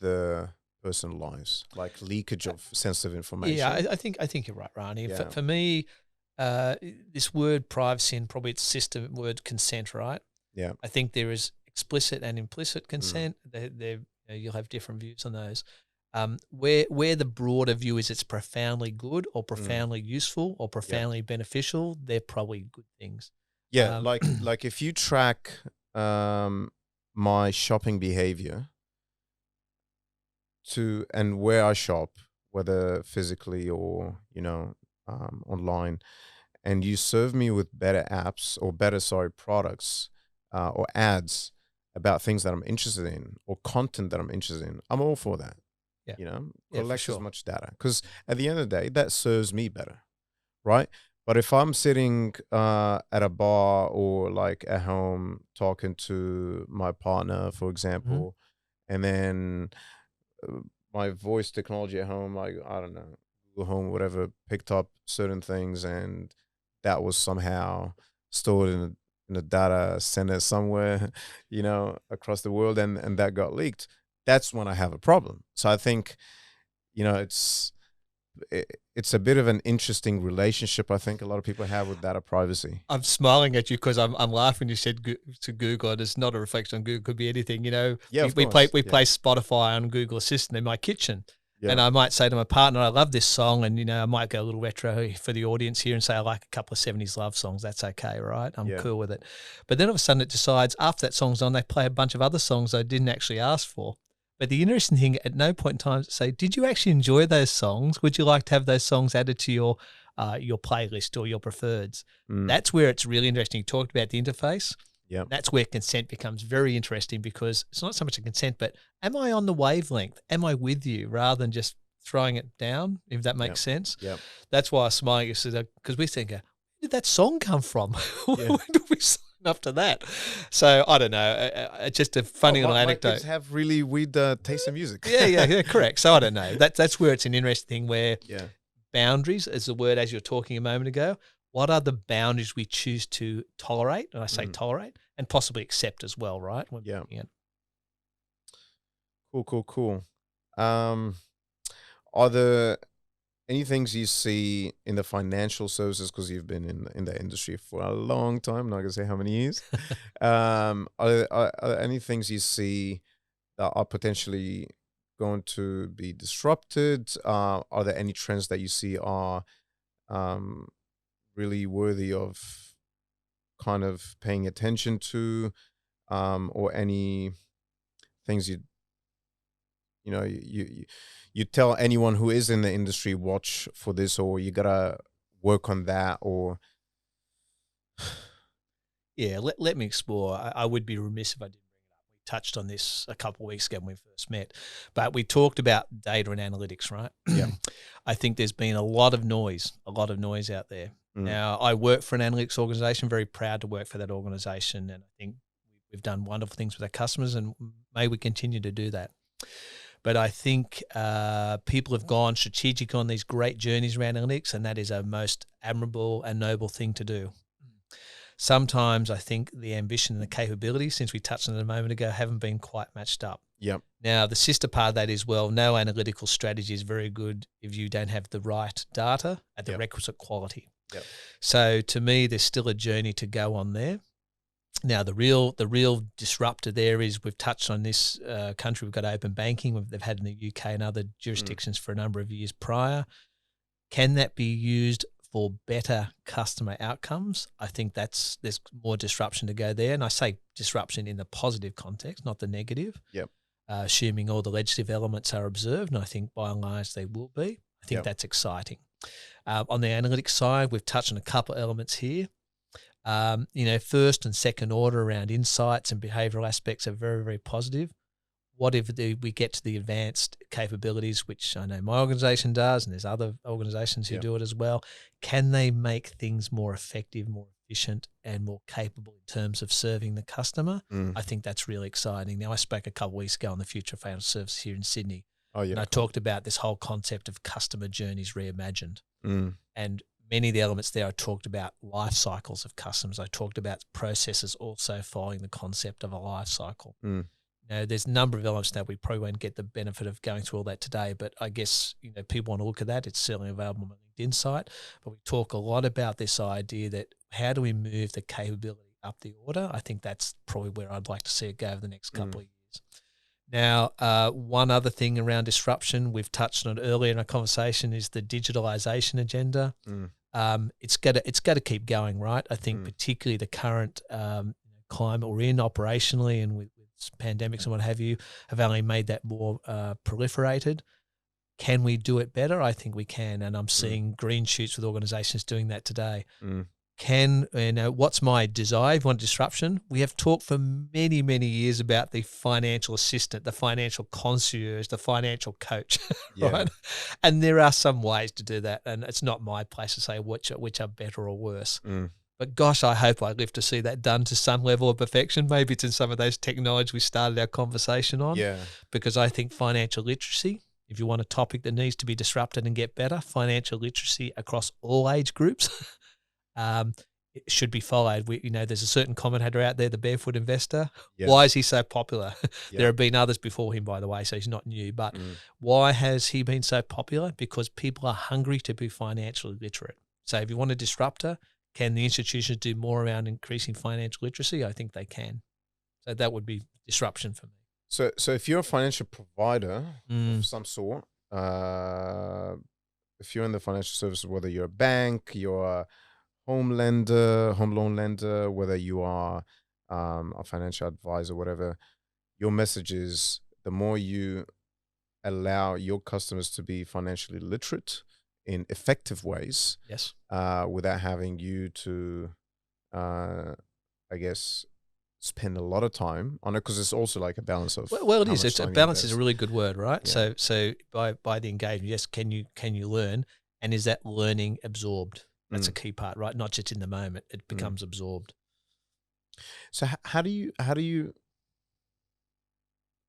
the personal lives, like leakage of sensitive Yeah, information. I think you're right, Rani. Yeah, For me, uh, this word privacy and probably its sister word consent, right? yeah, I think there is explicit and implicit mm, consent. You'll have different views on those. Where the broader view is it's profoundly good or mm, profoundly useful or yeah, profoundly beneficial, they're probably good things. yeah. Um, Like if you track um, my shopping behavior to and where I shop, whether physically or online, and you serve me with better apps or better, sorry, products or ads about things that I'm interested in or content that I'm interested in, I'm all for that. yeah, yeah, for Collect as sure. much data because at the end of the day, that serves me better, right? But if I'm sitting at a bar or like at home talking to my partner, for Hmm. example, and then uh, my voice technology at home, like I don't know, Google Home, whatever, picked up certain things, and that was somehow stored in a data center somewhere, across the world, and that got leaked. That's when I have a problem. So I think you know it's it's a bit of an interesting relationship. I think a lot of people have with data privacy. I'm smiling at you because I'm laughing. You said to Google, and it's not a reflection on Google. It could be anything. Yeah, We, of course. we Yeah, play Spotify on Google Assistant in my kitchen, yeah, and I might say to my partner, "I love this song," and I might go a little retro for the audience here and say, "I like a couple of '70s love songs." That's okay, right? I'm yeah, cool with it. But then all of a sudden, it decides after that song's on, they play a bunch of other songs I didn't actually ask for. But the interesting thing, at no point in time say, "Did you actually enjoy those songs? Would you like to have those songs added to your playlist or your preferreds?" mm, That's where it's really interesting. You talked about the interface. yeah, That's where consent becomes very interesting because it's not so much a consent, but am I on the wavelength? Am I with you rather than just throwing it down, if that yeah, makes sense? yeah, That's why I smile because we think, where did that song come from? yeah. When did we sign up to that? So I don't know. It's just a Oh, funny little my kids anecdote. have really weird taste in music. Yeah, correct. So I don't know. That's where it's an interesting thing where Yeah. boundaries is the word as you were talking a moment ago. What are the boundaries we choose to tolerate? And I say Mm, tolerate and possibly accept as well, right? When yeah. looking at Cool, cool, cool. Um, are there any things you see in the financial services because you've been in the industry for a long time? I'm not gonna say how many years. Are there any things you see that are potentially going to be disrupted? Are there any trends that you see are um, really worthy of kind of paying attention to, or any things you tell anyone who is in the industry, watch for this, or you gotta work on that, or yeah, let me explore. I would be remiss if I didn't bring it up. We touched on this a couple of weeks ago when we first met, but we talked about data and analytics, right? yeah, I think there's been a lot of noise out there. mm, Now, I work for an analytics organization, very proud to work for that organization. And I think we've done wonderful things with our customers and may we continue to do that. But I think people have gone strategic on these great journeys around analytics, and that is a most admirable and noble thing to do. Sometimes I think the ambition and the capability, since we touched on it a moment ago, haven't been quite matched up. yeah, Now, the sister part of that is, well, no analytical strategy is very good if you don't have the right data at the yeah, requisite quality. yeah, So to me, there's still a journey to go on there. Now, the real disruptor there is we've touched on this country. We've got open banking. They've had in the UK and other mm, jurisdictions for a number of years prior. Can that be used for better customer outcomes? I think there's more disruption to go there. And I say disruption in the positive context, not the negative, yeah, assuming all the legislative elements are observed. And I think by and large they will be. I think yeah, that's exciting. On the analytics side, we've touched on a couple of elements here. First and second order around insights and behavioral aspects are very, very positive. What if we get to the advanced capabilities, which I know my organization does, and there's other organizations who yeah, do it as well? Can they make things more effective, more efficient, and more capable in terms of serving the customer? mm, I think that's really exciting. Now, I spoke a couple of weeks ago on the future of financial services here in Sydney. Oh yeah. And I Cool. talked about this whole concept of customer journeys reimagined. Mm. And many of the elements there, I talked about life cycles of customers. I talked about processes also following the concept of a life cycle. Mm. There's a number of elements that we probably won't get the benefit of going through all that today, but I guess, people want to look at that. It's certainly available on my LinkedIn site. But we talk a lot about this idea that how do we move the capability up the order? I think that's probably where I'd like to see it go over the next couple of years. Now, one other thing around disruption, we've touched on it earlier in our conversation, is the digitalization agenda. It's got to keep going, right? I think particularly the current climate we're in operationally and with pandemics and what have you have only made that more proliferated. Can we do it better? I think we can, and I'm seeing green shoots with organizations doing that today. What's my desire? If you want disruption, we have talked for many, many years about the financial assistant, the financial concierge, the financial coach, right? And there are some ways to do that, and it's not my place to say which are better or worse. But gosh, I hope I live to see that done to some level of perfection. Maybe it's in some of those technologies we started our conversation on. Yeah. Because I think financial literacy, if you want a topic that needs to be disrupted and get better, financial literacy across all age groups, it should be followed. There's a certain commentator out there, the Barefoot Investor. Yes. Why is he so popular? Yeah. There have been others before him, by the way, so he's not new. But why has he been so popular? Because people are hungry to be financially literate. So if you want a disruptor, can the institutions do more around increasing financial literacy? I think they can. So that would be disruption for me. So if you're a financial provider of some sort, if you're in the financial services, whether you're a bank, you're a home loan lender, whether you are a financial advisor, whatever, your message is the more you allow your customers to be financially literate in effective ways, yes, without having you to, I guess, spend a lot of time on it, because it's also like a balance of. Well, it is. It's a balance is a really good word, right? Yeah. So by the engagement, yes, can you learn, and is that learning absorbed? That's a key part, right? Not just in the moment; it becomes absorbed. So how do you?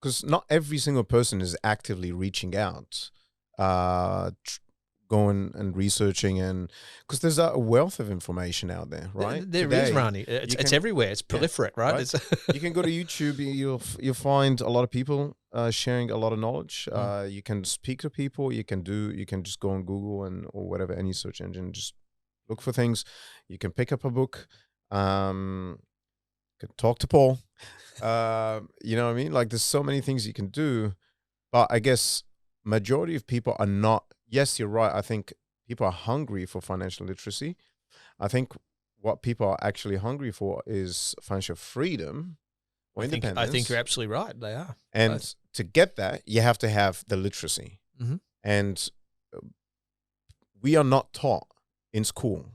Because not every single person is actively reaching out, going and researching, and because there's a wealth of information out there, right? There is, Rani. It's everywhere. It's proliferate, right? Right? You can go to YouTube. You'll find a lot of people sharing a lot of knowledge. You can speak to people. You can just go on Google or whatever, any search engine. Just look for things. You can pick up a book. You can talk to Paul. You know what I mean? Like, there's so many things you can do, but I guess majority of people are not. Yes, you're right. I think people are hungry for financial literacy. I think what people are actually hungry for is financial freedom or independence. I think you're absolutely right. They are. And both. To get that, you have to have the literacy. And we are not taught in school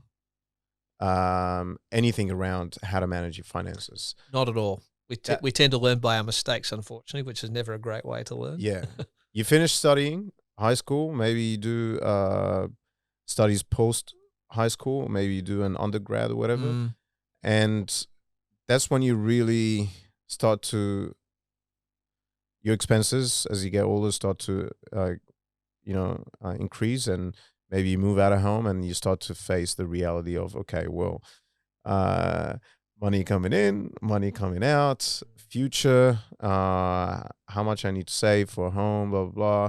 anything around how to manage your finances. Not at all. We tend to learn by our mistakes, unfortunately, which is never a great way to learn. Yeah. You finish studying high school, maybe you do studies post high school, maybe you do an undergrad or whatever. And that's when you really start to, your expenses as you get older start to, increase, and maybe you move out of home and you start to face the reality of, okay, well, money coming in, money coming out, future, how much I need to save for a home, blah, blah, blah.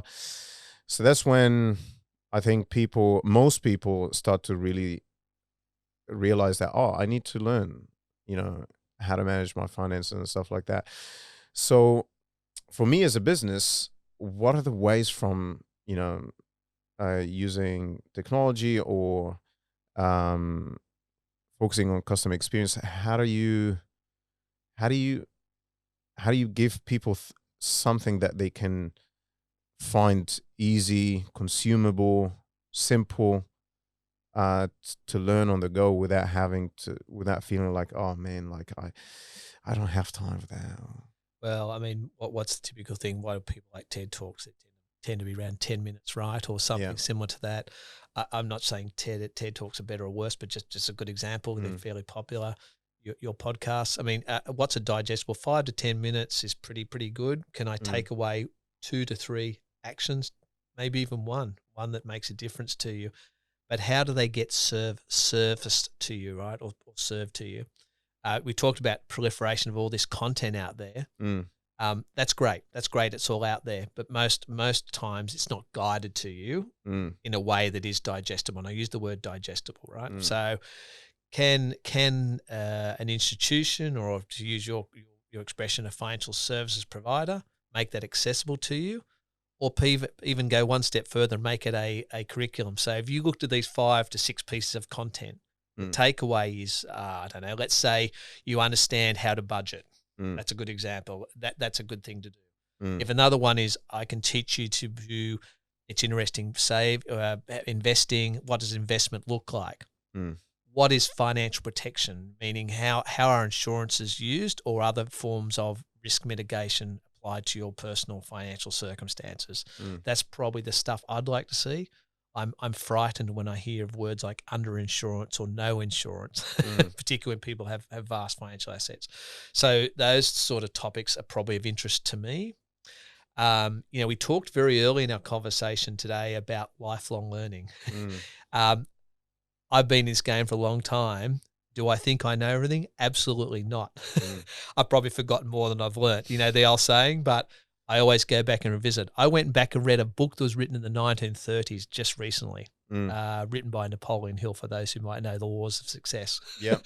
So that's when I think most people start to really realize that, I need to learn, how to manage my finances and stuff like that. So for me as a business, what are the ways from, using technology or focusing on customer experience? How do you give people something that they can find easy, consumable, simple, to learn on the go without feeling like, oh man, like I don't have time for that. Well, I mean, what's the typical thing? Why do people like TED Talks that tend to be around 10 minutes, right? Or something similar to that. I'm not saying TED Talks are better or worse, but just a good example. They're fairly popular. Your podcasts, I mean, what's a digestible? 5 to 10 minutes is pretty good. Can I take away 2 to 3 actions, maybe even one that makes a difference to you. But how do they get surfaced to you, right, or served to you? We talked about proliferation of all this content out there. That's great. That's great. It's all out there. But most times it's not guided to you in a way that is digestible. And I use the word digestible, right? So can an institution, or to use your expression, a financial services provider, make that accessible to you? Or even go one step further and make it a curriculum. So if you looked at these 5 to 6 pieces of content, the takeaway is, I don't know, let's say you understand how to budget. That's a good example. That's a good thing to do. If another one is, I can teach you to do, it's interesting, investing. What does investment look like? What is financial protection? Meaning how are insurances used, or other forms of risk mitigation applied to your personal financial circumstances? That's probably the stuff I'd like to see. I'm frightened when I hear of words like underinsurance or no insurance, particularly when people have vast financial assets. So those sort of topics are probably of interest to me. We talked very early in our conversation today about lifelong learning. I've been in this game for a long time. Do I think I know everything? Absolutely not. I've probably forgotten more than I've learnt, the old saying, but I always go back and revisit. I went back and read a book that was written in the 1930s just recently, written by Napoleon Hill, for those who might know the laws of success. Yep.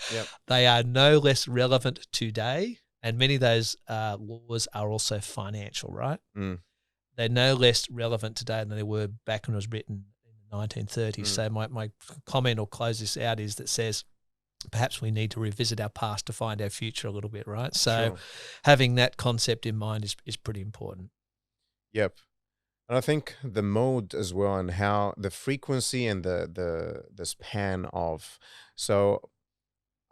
They are no less relevant today, and many of those laws are also financial, right? They're no less relevant today than they were back when it was written in the 1930s. So my comment, or close this out, is that says, perhaps we need to revisit our past to find our future a little bit, right? So having that concept in mind is pretty important. Yep. And I think the mode as well, and how the frequency and the span of, so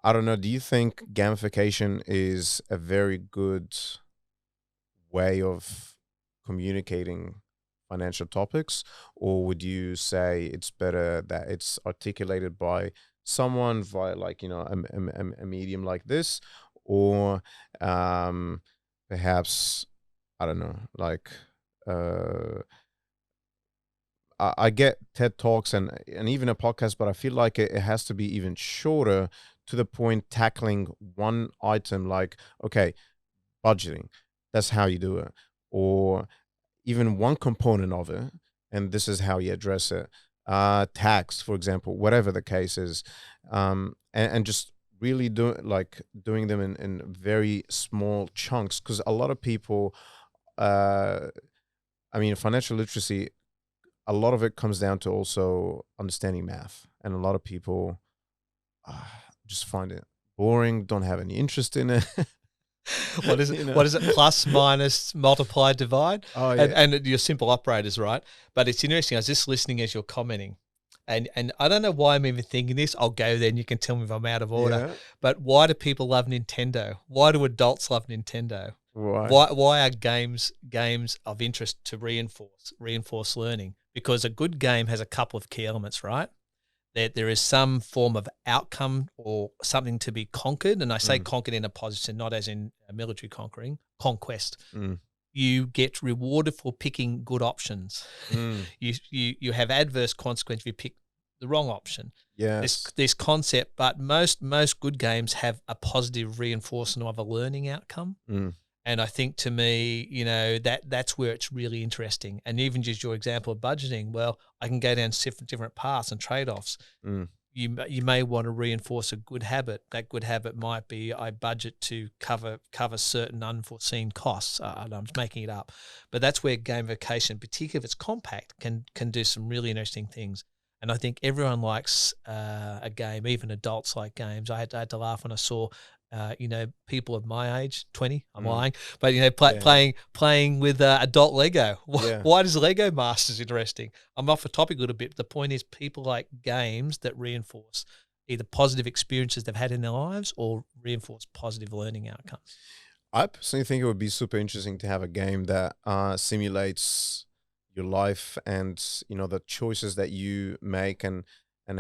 I don't know, do you think gamification is a very good way of communicating financial topics, or would you say it's better that it's articulated by someone via, like, a medium like this, or perhaps, I don't know, like I get TED Talks and even a podcast, but I feel like it has to be even shorter, to the point, tackling one item, like, okay, budgeting, that's how you do it, or even one component of it, and this is how you address it. Tax, for example, whatever the case is, and just really doing them in very small chunks, because a lot of people, financial literacy, a lot of it comes down to also understanding math, and a lot of people just find it boring, don't have any interest in it. What is it? What is it? Plus, minus, multiply, divide. Oh, yeah. And your simple operators, right? But it's interesting. I was just listening as you're commenting, and I don't know why I'm even thinking this. I'll go there, and you can tell me if I'm out of order. Yeah. But why do people love Nintendo? Why do adults love Nintendo? Right. Why are games of interest to reinforce learning? Because a good game has a couple of key elements, right? There is some form of outcome or something to be conquered. And I say conquered in a positive, not as in military conquest. You get rewarded for picking good options. You have adverse consequence if you pick the wrong option. Yes. This concept, but most good games have a positive reinforcement of a learning outcome. And I think, to me, that's where it's really interesting. And even just your example of budgeting, well, I can go down different paths and trade-offs. You may want to reinforce a good habit. That good habit might be, I budget to cover certain unforeseen costs. I'm just making it up. But that's where gamification, particularly if it's compact, can do some really interesting things. And I think everyone likes a game, even adults like games. I had to laugh when I saw people of my age, 20, I'm lying, but playing with adult Lego. Why does Lego Masters interesting? I'm off the topic a little bit. The point is, people like games that reinforce either positive experiences they've had in their lives or reinforce positive learning outcomes. I personally think it would be super interesting to have a game that simulates your life, and the choices that you make, and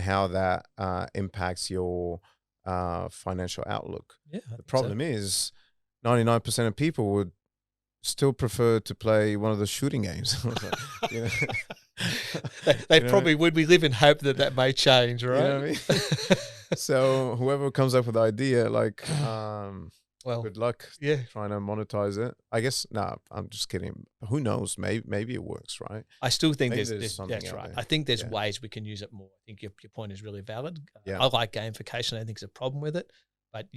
how that impacts your financial outlook. Yeah, the problem is 99% of people would still prefer to play one of the shooting games. I was like, you know, They you know, probably would. We live in hope that that may change, you know right? what I mean? So whoever comes up with the idea, like, Well, good luck yeah. trying to monetize it. I guess, nah, I'm just kidding. Who knows? Maybe it works, right? I still think Maybe there's there's something that's out right. there. I think there's Yeah. ways we can use it more. I think your point is really valid. Yeah. I like gamification. I don't think there's a problem with it, but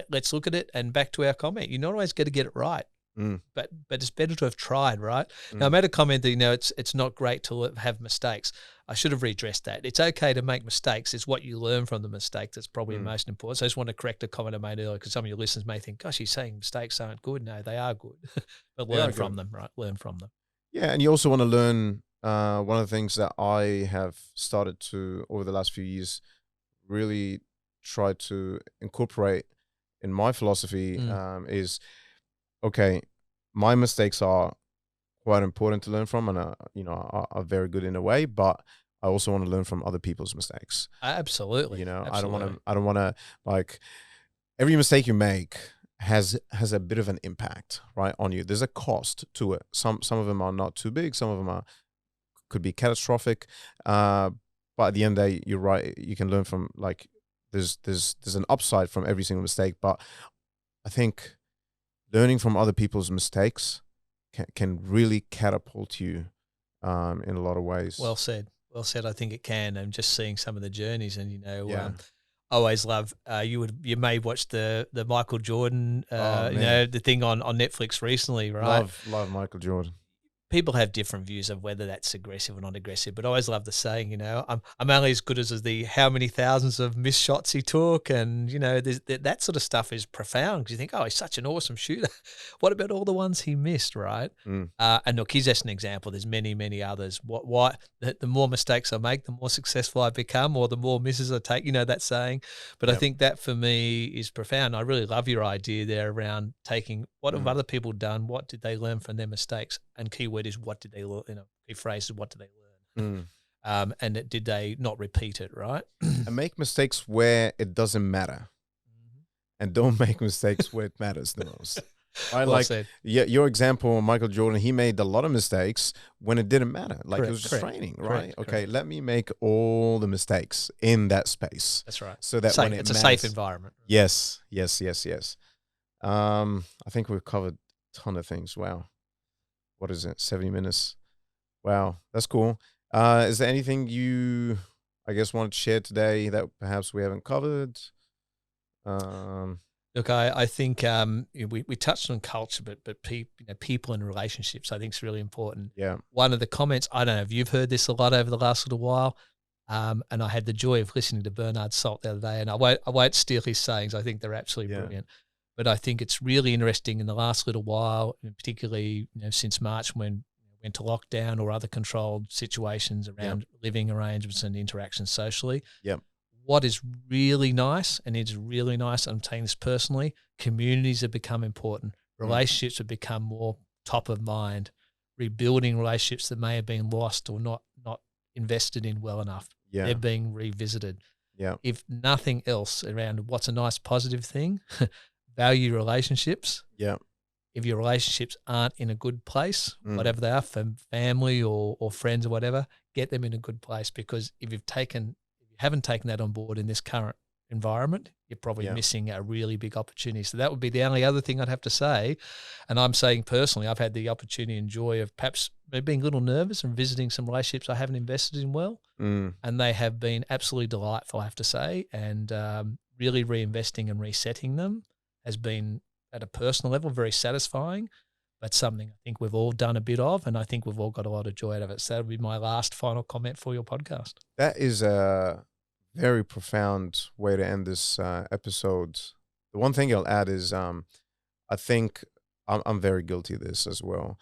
let's look at it. And back to our comment, you're not always going to get it right, Mm, but it's better to have tried, right? Now I mm, made a comment that it's not great to have mistakes. I should have redressed that. It's okay to make mistakes. It's what you learn from the mistake that's probably mm. most important. So I just want to correct a comment I made earlier because some of your listeners may think, "Gosh, he's saying mistakes aren't good." No, they are good, but They are learn from good. them, right? Learn from them. Yeah, and you also want to learn. One of the things that I have started to over the last few years really try to incorporate in my philosophy Mm. is, okay, my mistakes are quite important to learn from, and are very good in a way, but I also want to learn from other people's mistakes. Absolutely, You know, absolutely. I don't want to, like, every mistake you make has a bit of an impact, right, on you. There's a cost to it. Some of them are not too big. Some of them could be catastrophic. But at the end of the day, you're right. You can learn from, like, there's an upside from every single mistake. But I think learning from other people's mistakes can really catapult you in a lot of ways. Well said. Well said. I think it can. And just seeing some of the journeys, and Yeah. I always love. You may watch the Michael Jordan, Oh man, the thing on Netflix recently, right? love Michael Jordan. People have different views of whether that's aggressive or not aggressive, but I always love the saying, I'm only as good as the how many thousands of missed shots he took, and that sort of stuff is profound because you think, oh, he's such an awesome shooter. What about all the ones he missed, right? Mm, And look, he's just an example. There's many others. Why the more mistakes I make, the more successful I become, or the more misses I take. You know that saying. But I yep. think that for me is profound. I really love your idea there around taking what have Mm, other people done, what did they learn from their mistakes, and keyword is what did they learn. Key phrase is what did they learn, mm. and did they not repeat it, right? And make mistakes where it doesn't matter, and don't make mistakes where it matters the most. Right, Well like, said. yeah, your example, Michael Jordan, he made a lot of mistakes when it didn't matter. Like, it was Correct. just Correct. training, right? Correct. Okay, Correct. let me make all the mistakes in that space, That's right. so that Safe. when it It's a safe matters, environment. yes, yes, yes, yes. I think we've covered a ton of things. Wow, what is it? 70 minutes. Wow, that's cool. Is there anything you, I guess, want to share today that perhaps we haven't covered? Um, Look, I think we touched on culture, but people and relationships I think is really important. yeah, One of the comments, I don't know if you've heard this a lot over the last little while, and I had the joy of listening to Bernard Salt the other day, and I won't steal his sayings. I think they're absolutely yeah, brilliant. But I think it's really interesting in the last little while, and particularly since March when we went to lockdown or other controlled situations yeah, around living arrangements and interactions socially. yeah, What is really nice, and it's really nice, I'm saying this personally, communities have become important. mm, Relationships have become more top of mind. Rebuilding relationships that may have been lost or not invested in well enough. yeah, They're being revisited. yeah, If nothing else around what's a nice positive thing, value relationships. yeah, If your relationships aren't in a good place, mm, whatever they are, family or friends or whatever, get them in a good place, because if you haven't taken that on board in this current environment, you're probably yeah, missing a really big opportunity. So that would be the only other thing I'd have to say. And I'm saying personally, I've had the opportunity and joy of perhaps being a little nervous and visiting some relationships I haven't invested in well. mm, And they have been absolutely delightful, I have to say. And really reinvesting and resetting them has been, at a personal level, very satisfying, but something I think we've all done a bit of, and I think we've all got a lot of joy out of it. So that would be my last final comment for your podcast. That is a very profound way to end this episode. The one thing I'll add is, I think I'm very guilty of this as well.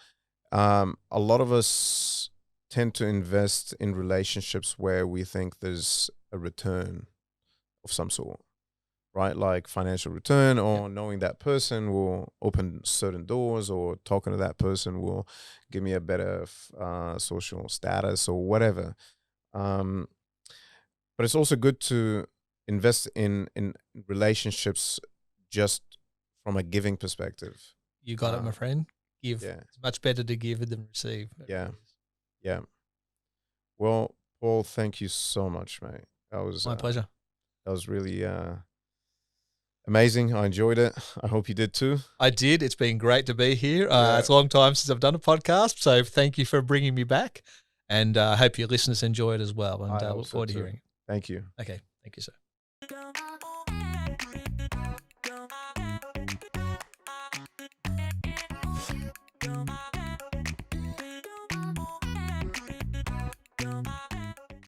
A lot of us tend to invest in relationships where we think there's a return of some sort, right? Like financial return, Yep. or knowing that person will open certain doors, or talking to that person will give me a better social status or whatever. Um, but it's also good to invest in relationships just from a giving perspective. You got it, Uh, my friend. give. Yeah. It's much better to give than receive. Yeah. Yeah. Well, Paul, thank you so much, mate. My pleasure. That was really amazing. I enjoyed it. I hope you did too. I did. It's been great to be here. It's a long time since I've done a podcast, so thank you for bringing me back. And I hope your listeners enjoy it as well. And I look forward to hearing it. Thank you. Okay. Thank you, sir.